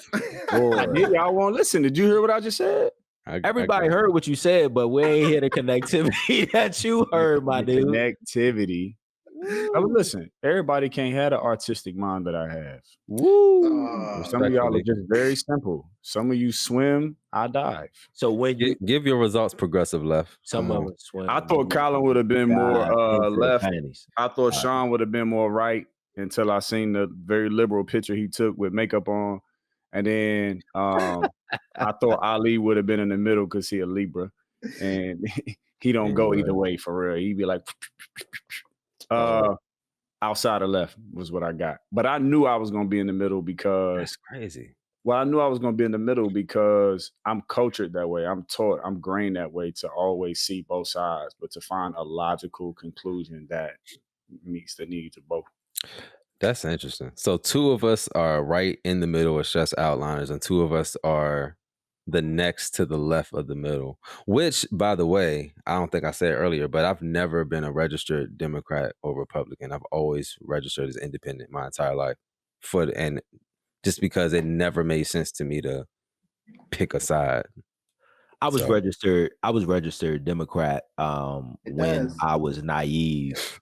Y'all won't listen. Did you hear what I just said? Everybody heard what you said, but we ain't hear the connectivity that you heard, my dude. Connectivity. Listen, everybody can't have the artistic mind that I have. Some of y'all are just very simple. Some of you swim, I dive. So when you give your results progressive left. Some of us swim. I thought Colin would have been more left. I thought Sean would have been more right until I seen the very liberal picture he took with makeup on. And then I thought Ali would have been in the middle because he a Libra. And he don't go either way for real. He'd be like outside of left was what I got. But I knew I was gonna be in the middle because that's crazy. Well, I knew I was gonna be in the middle because I'm cultured that way. I'm taught, I'm grained that way to always see both sides, but to find a logical conclusion that meets the needs of both. That's interesting. So two of us are right in the middle as stress outliners, and two of us are the next to the left of the middle, which, by the way, I don't think I said earlier, but I've never been a registered Democrat or Republican. I've always registered as independent my entire life. And just because it never made sense to me to pick a side. I was registered Democrat when I was naive,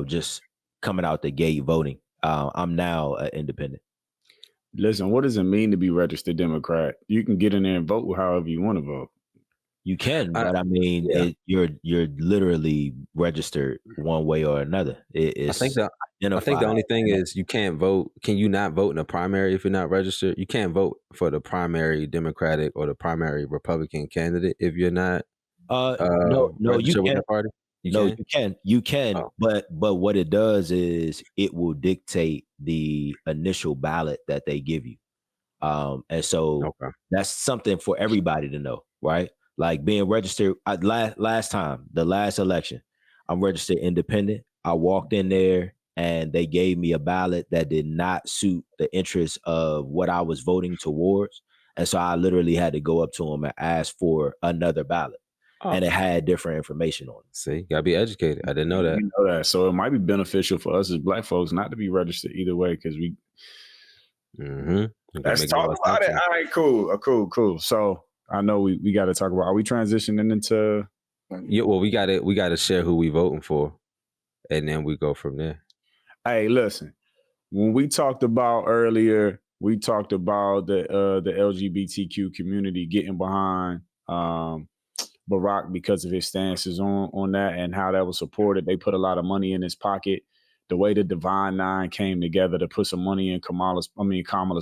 just coming out the gate voting. I'm now an independent. Listen, what does it mean to be registered Democrat? You can get in there and vote however you want to vote. You can, but I mean, you're literally registered one way or another. I think the only thing is you can't vote. Can you not vote in a primary if you're not registered? You can't vote for the primary Democratic or the primary Republican candidate if you're not. No, you can't. With the party. You can, but what it does is it will dictate the initial ballot that they give you, and so that's something for everybody to know, right? Like being registered. Last time, the last election, I'm registered independent. I walked in there and they gave me a ballot that did not suit the interests of what I was voting towards, and so I literally had to go up to them and ask for another ballot. And it had different information on it. See, gotta be educated. I didn't know that. You know that. So it might be beneficial for us as Black folks not to be registered either way because we. Let's talk about it. All right, cool. So I know we got to talk about. Are we transitioning into? Yeah, well, we got to share who we voting for, and then we go from there. Hey, listen. When we talked about earlier, we talked about the LGBTQ community getting behind. Barack because of his stances on that and how that was supported. They put a lot of money in his pocket the way the Divine Nine came together to put some money in Kamala's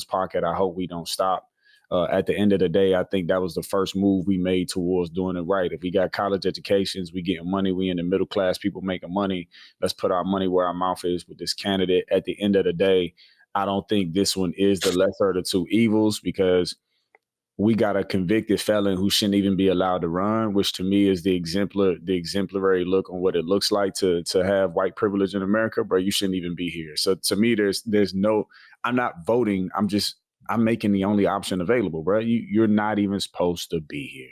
pocket. I hope we don't stop. At the end of the day, I think that was the first move we made towards doing it right. If we got college educations, we getting money, we in the middle class, people making money. Let's put our money where our mouth is with this candidate. At the end of the day, I don't think this one is the lesser of the two evils, because we got a convicted felon who shouldn't even be allowed to run, which to me is the exemplary look on what it looks like to have white privilege in America. Bro, you shouldn't even be here. So to me, there's no, I'm not voting. I'm making the only option available, bro. You're not even supposed to be here.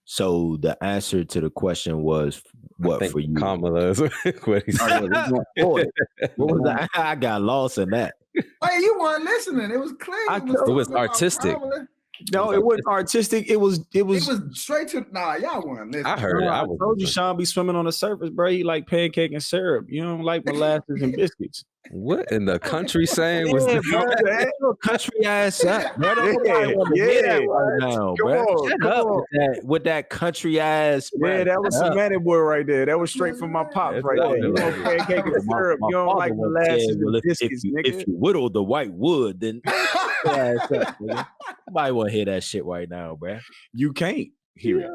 So the answer to the question was what for you? Kamala is what he said. What was that? I got lost in that. Hey, you weren't listening. It was clear. It was artistic. No, it wasn't artistic. It was straight to y'all weren't listening. I heard it. I told you Sean be swimming on the surface, bro. He like pancake and syrup. You don't like molasses and biscuits. What in the country saying Yeah, was bro, country ass up, bro. Right now, bro. With that country ass. Yeah, that was some manny boy right there. That was straight from my pops right there. You want pancake and syrup. You don't like molasses and biscuits, nigga. If you whittle the white wood, then ass up, nigga. Nobody want to hear that shit right now, bro. You can't hear it.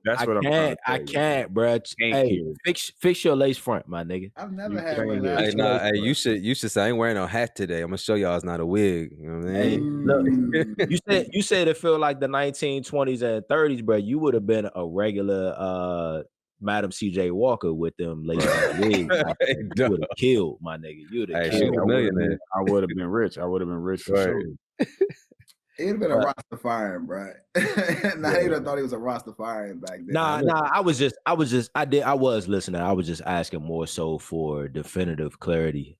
That's what I'm trying to say. I can't, bro. Hey, fix your lace front, my nigga. I've never had one of those. Hey, you should say I ain't wearing no hat today. I'm gonna show y'all it's not a wig. You know what I mean? Look, you said it feel like the 1920s and 30s, bro. You would have been a regular Madam C.J. Walker with them lace wigs. You would have killed, my nigga. You would have killed. I would have been rich. I would have been rich for sure. He'd have been a Rastafarian, bro. Now he'd have thought he was a Rastafarian back then. Nah. I was listening. I was just asking more so for definitive clarity,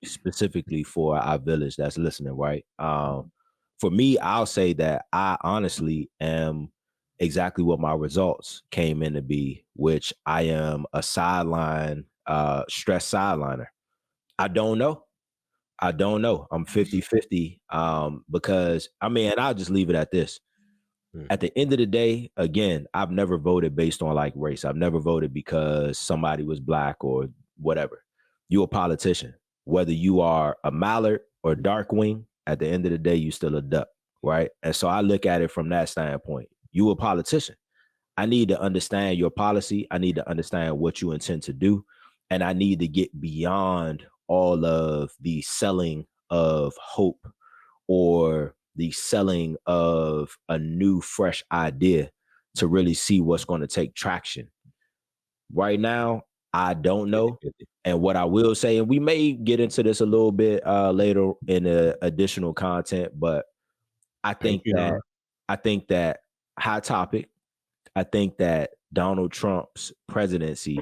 specifically for our village that's listening, right? For me, I'll say that I honestly am exactly what my results came in to be, which I am a sideline, stress sideliner. I don't know. I'm 50-50 because, I mean, and I'll just leave it at this. At the end of the day, again, I've never voted based on like race. I've never voted because somebody was black or whatever. You're a politician. Whether you are a mallard or darkwing, at the end of the day, you still a duck, right? And so I look at it from that standpoint. You a politician. I need to understand your policy. I need to understand what you intend to do. And I need to get beyond all of the selling of hope or the selling of a new, fresh idea to really see what's going to take traction. Right now, I don't know. And what I will say, and we may get into this a little bit later in the additional content, but I think that hot topic, I think that Donald Trump's presidency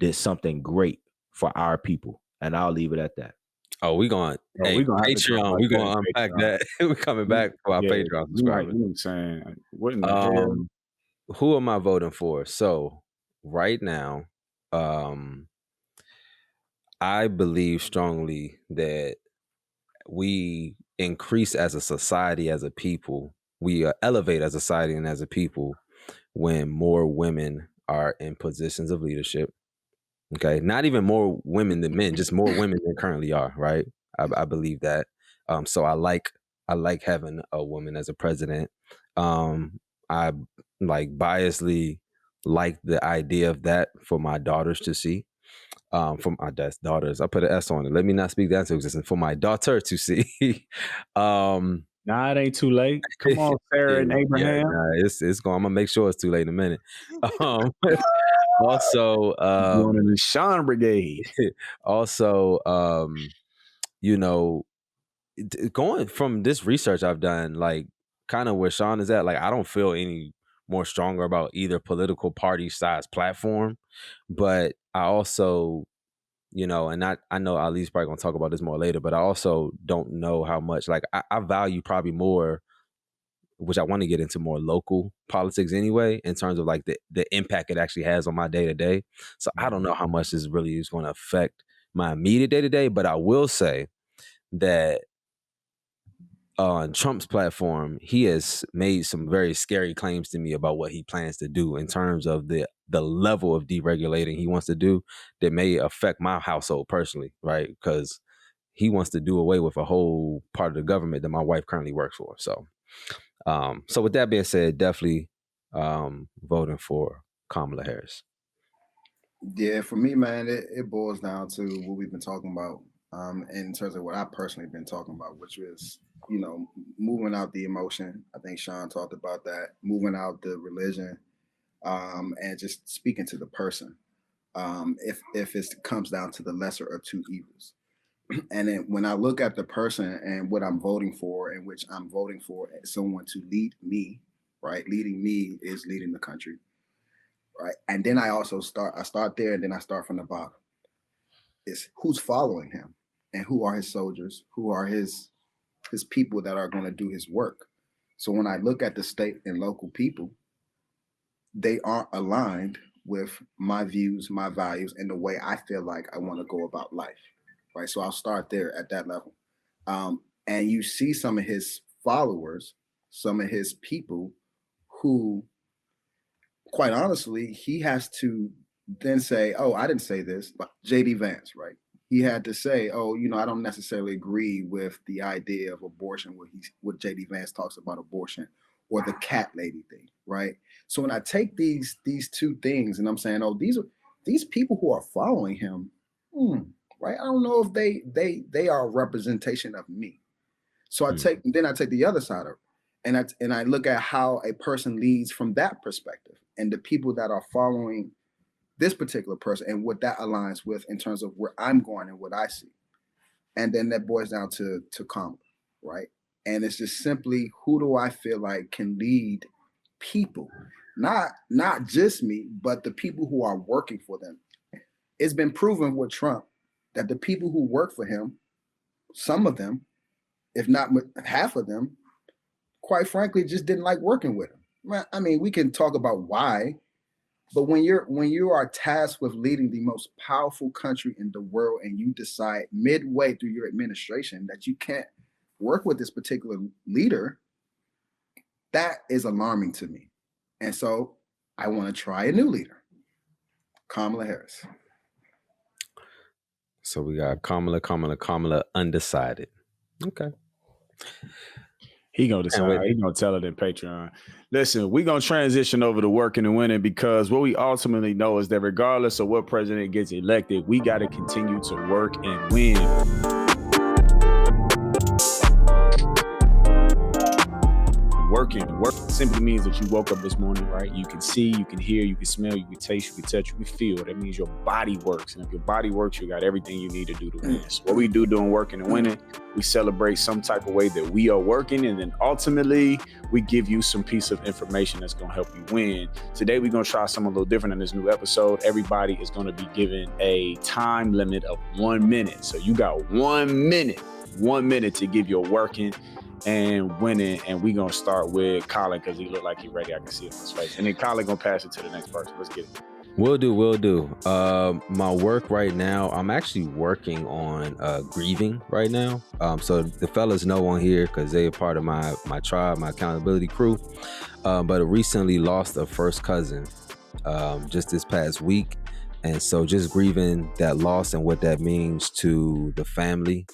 did something great for our people. And I'll leave it at that. Oh, we're going Patreon. We're going to unpack that. We're coming back for our Patreon subscribers. You know what I'm saying? What in the hell? Who am I voting for? So right now, I believe strongly that we increase as a society, as a people. We elevate as a society and as a people when more women are in positions of leadership. Okay, not even more women than men, just more women than currently are, right? I believe that. So I like having a woman as a president. I like biasly like the idea of that for my daughters to see. For my daughters, I put an S on it. Let me not speak that into existence. For my daughter to see. Nah, it ain't too late. Come on, Sarah and Abraham. It's going. I'm gonna make sure it's too late in a minute. Also, going in the Sean Brigade. Also, going from this research I've done, like kind of where Sean is at, like I don't feel any more stronger about either political party size platform, but I also, and I know Ali's probably gonna talk about this more later, but I also don't know how much, like I value probably more, which I want to get into more local politics anyway, in terms of like the impact it actually has on my day to day. So I don't know how much this really is going to affect my immediate day to day, but I will say that on Trump's platform, he has made some very scary claims to me about what he plans to do in terms of the the level of deregulating he wants to do that may affect my household personally, right? Because he wants to do away with a whole part of the government that my wife currently works for. So, so with that being said, definitely voting for Kamala Harris. Yeah, for me, man, it boils down to what we've been talking about, in terms of what I personally been talking about, which is, you know, moving out the emotion. I think Sean talked about that, moving out the religion, and just speaking to the person. If it comes down to the lesser of two evils. And then when I look at the person and what I'm voting for, in which I'm voting for someone to lead me, right? Leading me is leading the country, right? And then I start there, and then I start from the bottom. It's who's following him, and who are his soldiers, who are his people that are going to do his work. So when I look at the state and local people, they aren't aligned with my views, my values, and the way I feel like I want to go about life, right? So I'll start there at that level. And you see some of his followers, some of his people who, quite honestly, he has to then say, oh, I didn't say this, but J.D. Vance, right? He had to say, oh, you know, I don't necessarily agree with the idea of abortion, what J.D. Vance talks about abortion, or the cat lady thing, right? So when I take these two things and I'm saying, oh, these people who are following him, right? I don't know if they are a representation of me. So I take the other side of it, and I look at how a person leads from that perspective, and the people that are following this particular person and what that aligns with in terms of where I'm going and what I see. And then that boils down to Kamala, right? And it's just simply, who do I feel like can lead people? Not just me, but the people who are working for them. It's been proven with Trump that the people who work for him, some of them, if not half of them, quite frankly, just didn't like working with him. I mean, we can talk about why, but when you are tasked with leading the most powerful country in the world, and you decide midway through your administration that you can't work with this particular leader, that is alarming to me. And so I want to try a new leader, Kamala Harris. So we got Kamala, undecided. Okay. He gonna decide. He gonna tell it in Patreon. Listen, we gonna transition over to working and winning, because what we ultimately know is that regardless of what president gets elected, we got to continue to work and win. Work simply means that you woke up this morning, right? You can see, you can hear, you can smell, you can taste, you can touch, you can feel. That means your body works. And if your body works, you got everything you need to do to win. So what we do during working and winning, we celebrate some type of way that we are working. And then ultimately, we give you some piece of information that's going to help you win. Today, we're going to try something a little different in this new episode. Everybody is going to be given a time limit of 1 minute. So you got 1 minute to give your working and winning, and we gonna start with Colin because he look like he ready. I can see it on his face, and then Colin gonna pass it to the next person. Let's get it. Will do. My work right now, I'm actually working on grieving right now. So the fellas know on here because they are part of my tribe, my accountability crew. But I recently lost a first cousin just this past week, and so just grieving that loss and what that means to the family.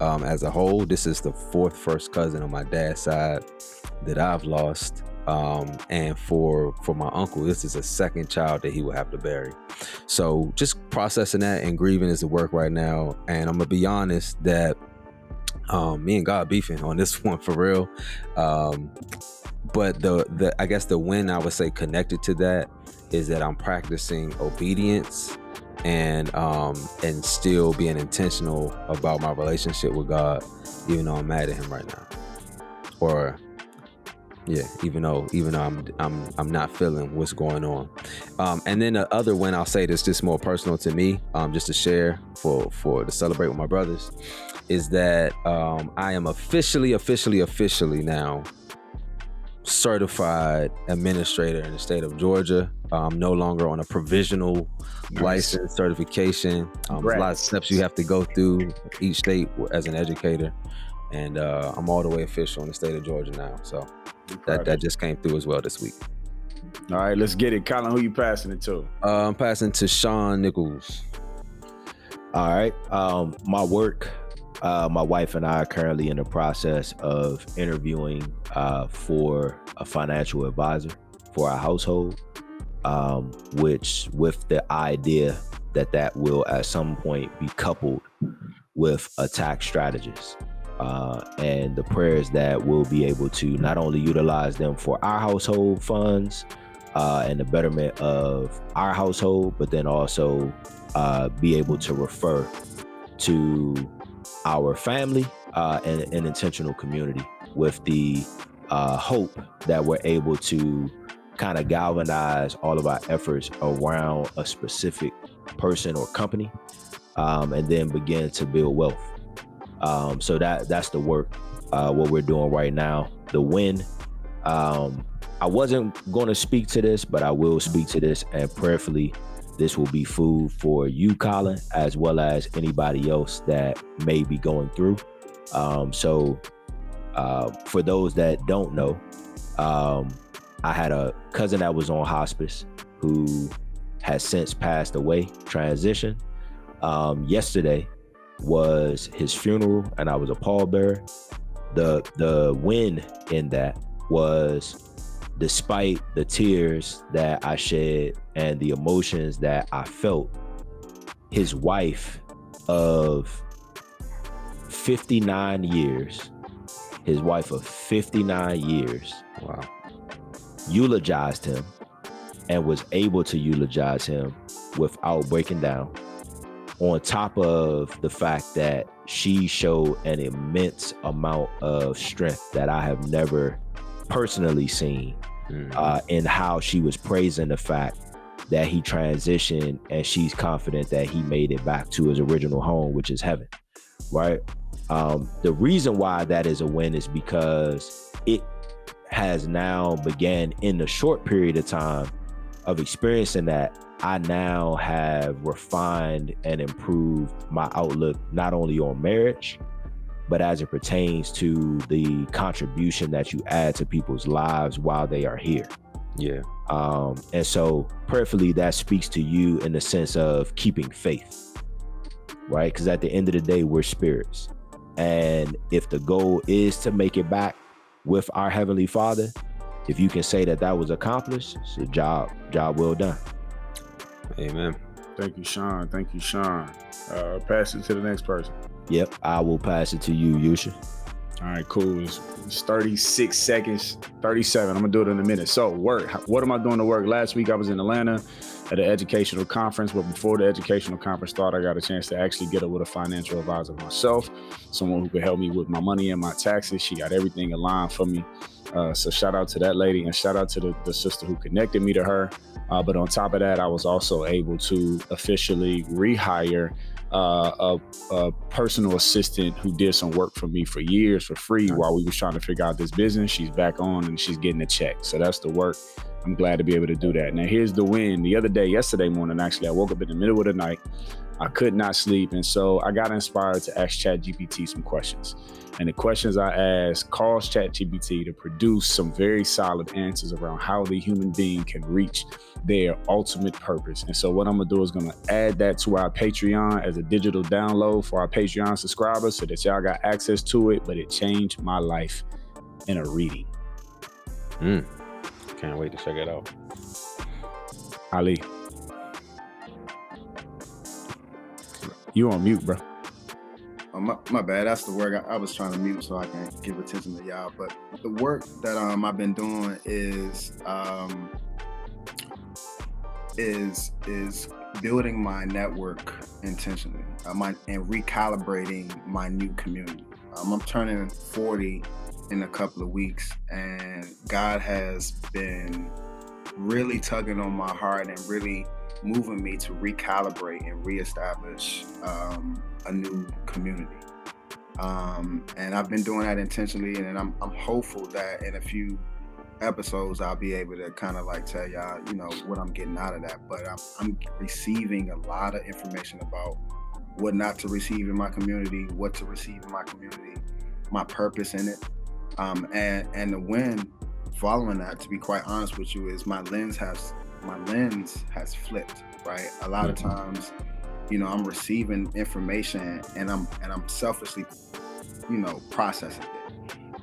As a whole, this is the fourth first cousin on my dad's side that I've lost. And for my uncle, this is a second child that he will have to bury. So just processing that and grieving is the work right now. And I'm gonna be honest that me and God beefing on this one for real. But the I guess the win I would say connected to that is that I'm practicing obedience and still being intentional about my relationship with God, even though I'm mad at him right now. Or yeah, even though I'm not feeling what's going on. And then the other win, I'll say this just more personal to me, just to share for to celebrate with my brothers, is that I am officially now certified administrator in the state of Georgia. I'm no longer on a provisional license certification. There's a lot of steps you have to go through each state as an educator, and I'm all the way official in the state of Georgia now. So that just came through as well this week. All right, let's get it. Colin, who you passing it to? I'm passing to Sean Nichols. All right. My work, my wife and I are currently in the process of interviewing for a financial advisor for our household, which with the idea that will at some point be coupled with a tax strategist. And the prayers that we'll be able to not only utilize them for our household funds and the betterment of our household, but then also be able to refer to our family and an intentional community with the hope that we're able to kind of galvanize all of our efforts around a specific person or company, and then begin to build wealth. So that's the work, what we're doing right now. The win, I wasn't going to speak to this, but I will speak to this, and prayerfully, this will be food for you, Colin, as well as anybody else that may be going through. So for those that don't know, I had a cousin that was on hospice who has since passed away, transitioned. Yesterday was his funeral, and I was a pallbearer. The win in that was, despite the tears that I shed and the emotions that I felt, his wife of 59 years, Wow. eulogized him and was able to eulogize him without breaking down. On top of the fact that she showed an immense amount of strength that I have never personally seen, in how she was praising the fact that he transitioned, and she's confident that he made it back to his original home, which is heaven, right? The reason why that is a win is because it has now began in the short period of time of experiencing that. I now have refined and improved my outlook, not only on marriage, but as it pertains to the contribution that you add to people's lives while they are here. Yeah. And so prayerfully, that speaks to you in the sense of keeping faith, right? Because at the end of the day, we're spirits. And if the goal is to make it back with our Heavenly Father, if you can say that that was accomplished, it's a job well done. Amen. Thank you, Sean. Pass it to the next person. Yep, I will pass it to you, Yusha. All right, cool. It's 36 seconds, 37. I'm gonna do it in a minute. So work. What am I doing to work? Last week I was in Atlanta at an educational conference, but before the educational conference started, I got a chance to actually get up with a financial advisor myself, someone who could help me with my money and my taxes. She got everything aligned for me. So shout out to that lady, and shout out to the sister who connected me to her. But on top of that, I was also able to officially rehire a personal assistant who did some work for me for years for free while we was trying to figure out this business. She's back on and she's getting a check. So that's the work. I'm glad to be able to do that. Now here's the win. Yesterday morning, actually, I woke up in the middle of the night. I could not sleep. And so I got inspired to ask ChatGPT some questions. And the questions I asked caused ChatGPT to produce some very solid answers around how the human being can reach their ultimate purpose. And so what I'm gonna do is gonna add that to our Patreon as a digital download for our Patreon subscribers so that y'all got access to it, but it changed my life in a reading. Can't wait to check it out. Ali. You on mute, bro. Oh, my bad. That's the work. I was trying to mute so I can give attention to y'all. But the work that I've been doing is building my network intentionally, and recalibrating my new community. I'm turning 40 in a couple of weeks, and God has been really tugging on my heart and really moving me to recalibrate and reestablish a new community. And I've been doing that intentionally, and I'm hopeful that in a few episodes I'll be able to kind of like tell y'all, what I'm getting out of that. But I'm receiving a lot of information about what not to receive in my community, what to receive in my community, my purpose in it. And the win following that, to be quite honest with you, is my lens has flipped, right? A lot of times, you know, I'm receiving information and I'm selfishly, you know, processing it.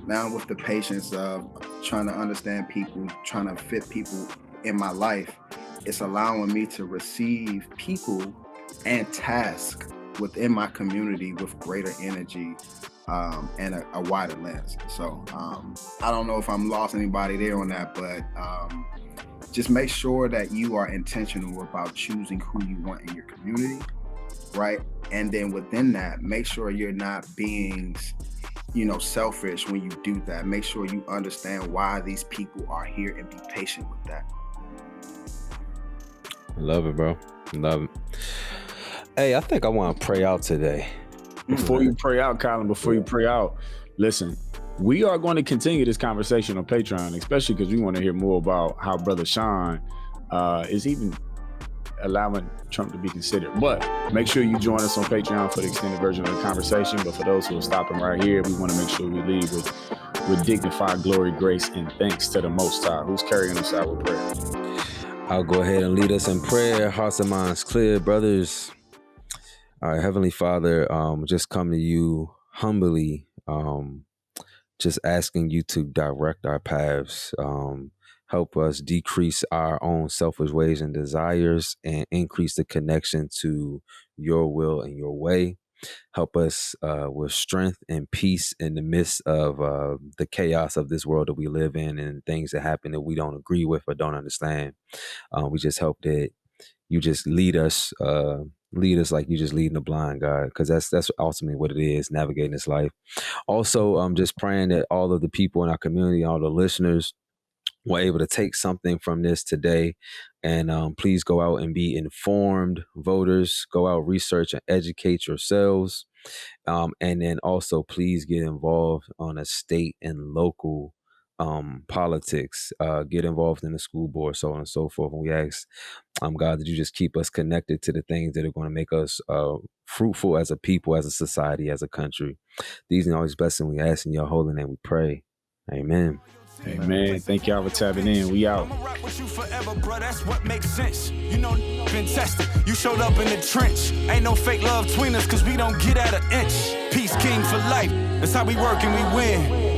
Now with the patience of trying to understand people, trying to fit people in my life, it's allowing me to receive people and tasks within my community with greater energy and a wider lens. So I don't know if I'm lost anybody there on that, but just make sure that you are intentional about choosing who you want in your community, right? And then within that, make sure you're not being, you know, selfish when you do that. Make sure you understand why these people are here and be patient with that. I love it, bro. I love it. Hey, I think I want to pray out today. Before you pray out, Colin, listen, we are going to continue this conversation on Patreon, especially because we want to hear more about how Brother Sean is even allowing Trump to be considered. But make sure you join us on Patreon for the extended version of the conversation. But for those who are stopping right here, we want to make sure we leave with dignified glory, grace, and thanks to the Most High, who's carrying us out with prayer. I'll go ahead and lead us in prayer. Hearts and minds clear, brothers. All right, Heavenly Father, just come to you humbly, just asking you to direct our paths, help us decrease our own selfish ways and desires and increase the connection to your will and your way. Help us with strength and peace in the midst of the chaos of this world that we live in and things that happen that we don't agree with or don't understand. We just hope that you just lead us like you just leading the blind, God, because that's ultimately what it is, navigating this life. Also, I'm just praying that all of the people in our community, all the listeners, were able to take something from this today. And please go out and be informed voters. Go out, research, and educate yourselves. And then also, please get involved on a state and local politics. Get involved in the school board, so on and so forth. And we ask, God, that you just keep us connected to the things that are going to make us fruitful as a people, as a society, as a country. These and all these blessings we ask in your holy name we pray. Amen. Amen. Thank y'all for tapping in. We out. I'ma rock with you forever, bro. That's what makes sense. You know, been tested. You showed up in the trench. Ain't no fake love between us, cause we don't get at an inch. Peace king for life. That's how we work and we win.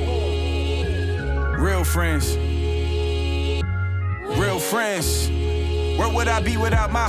Real friends. Real friends. Where would I be without my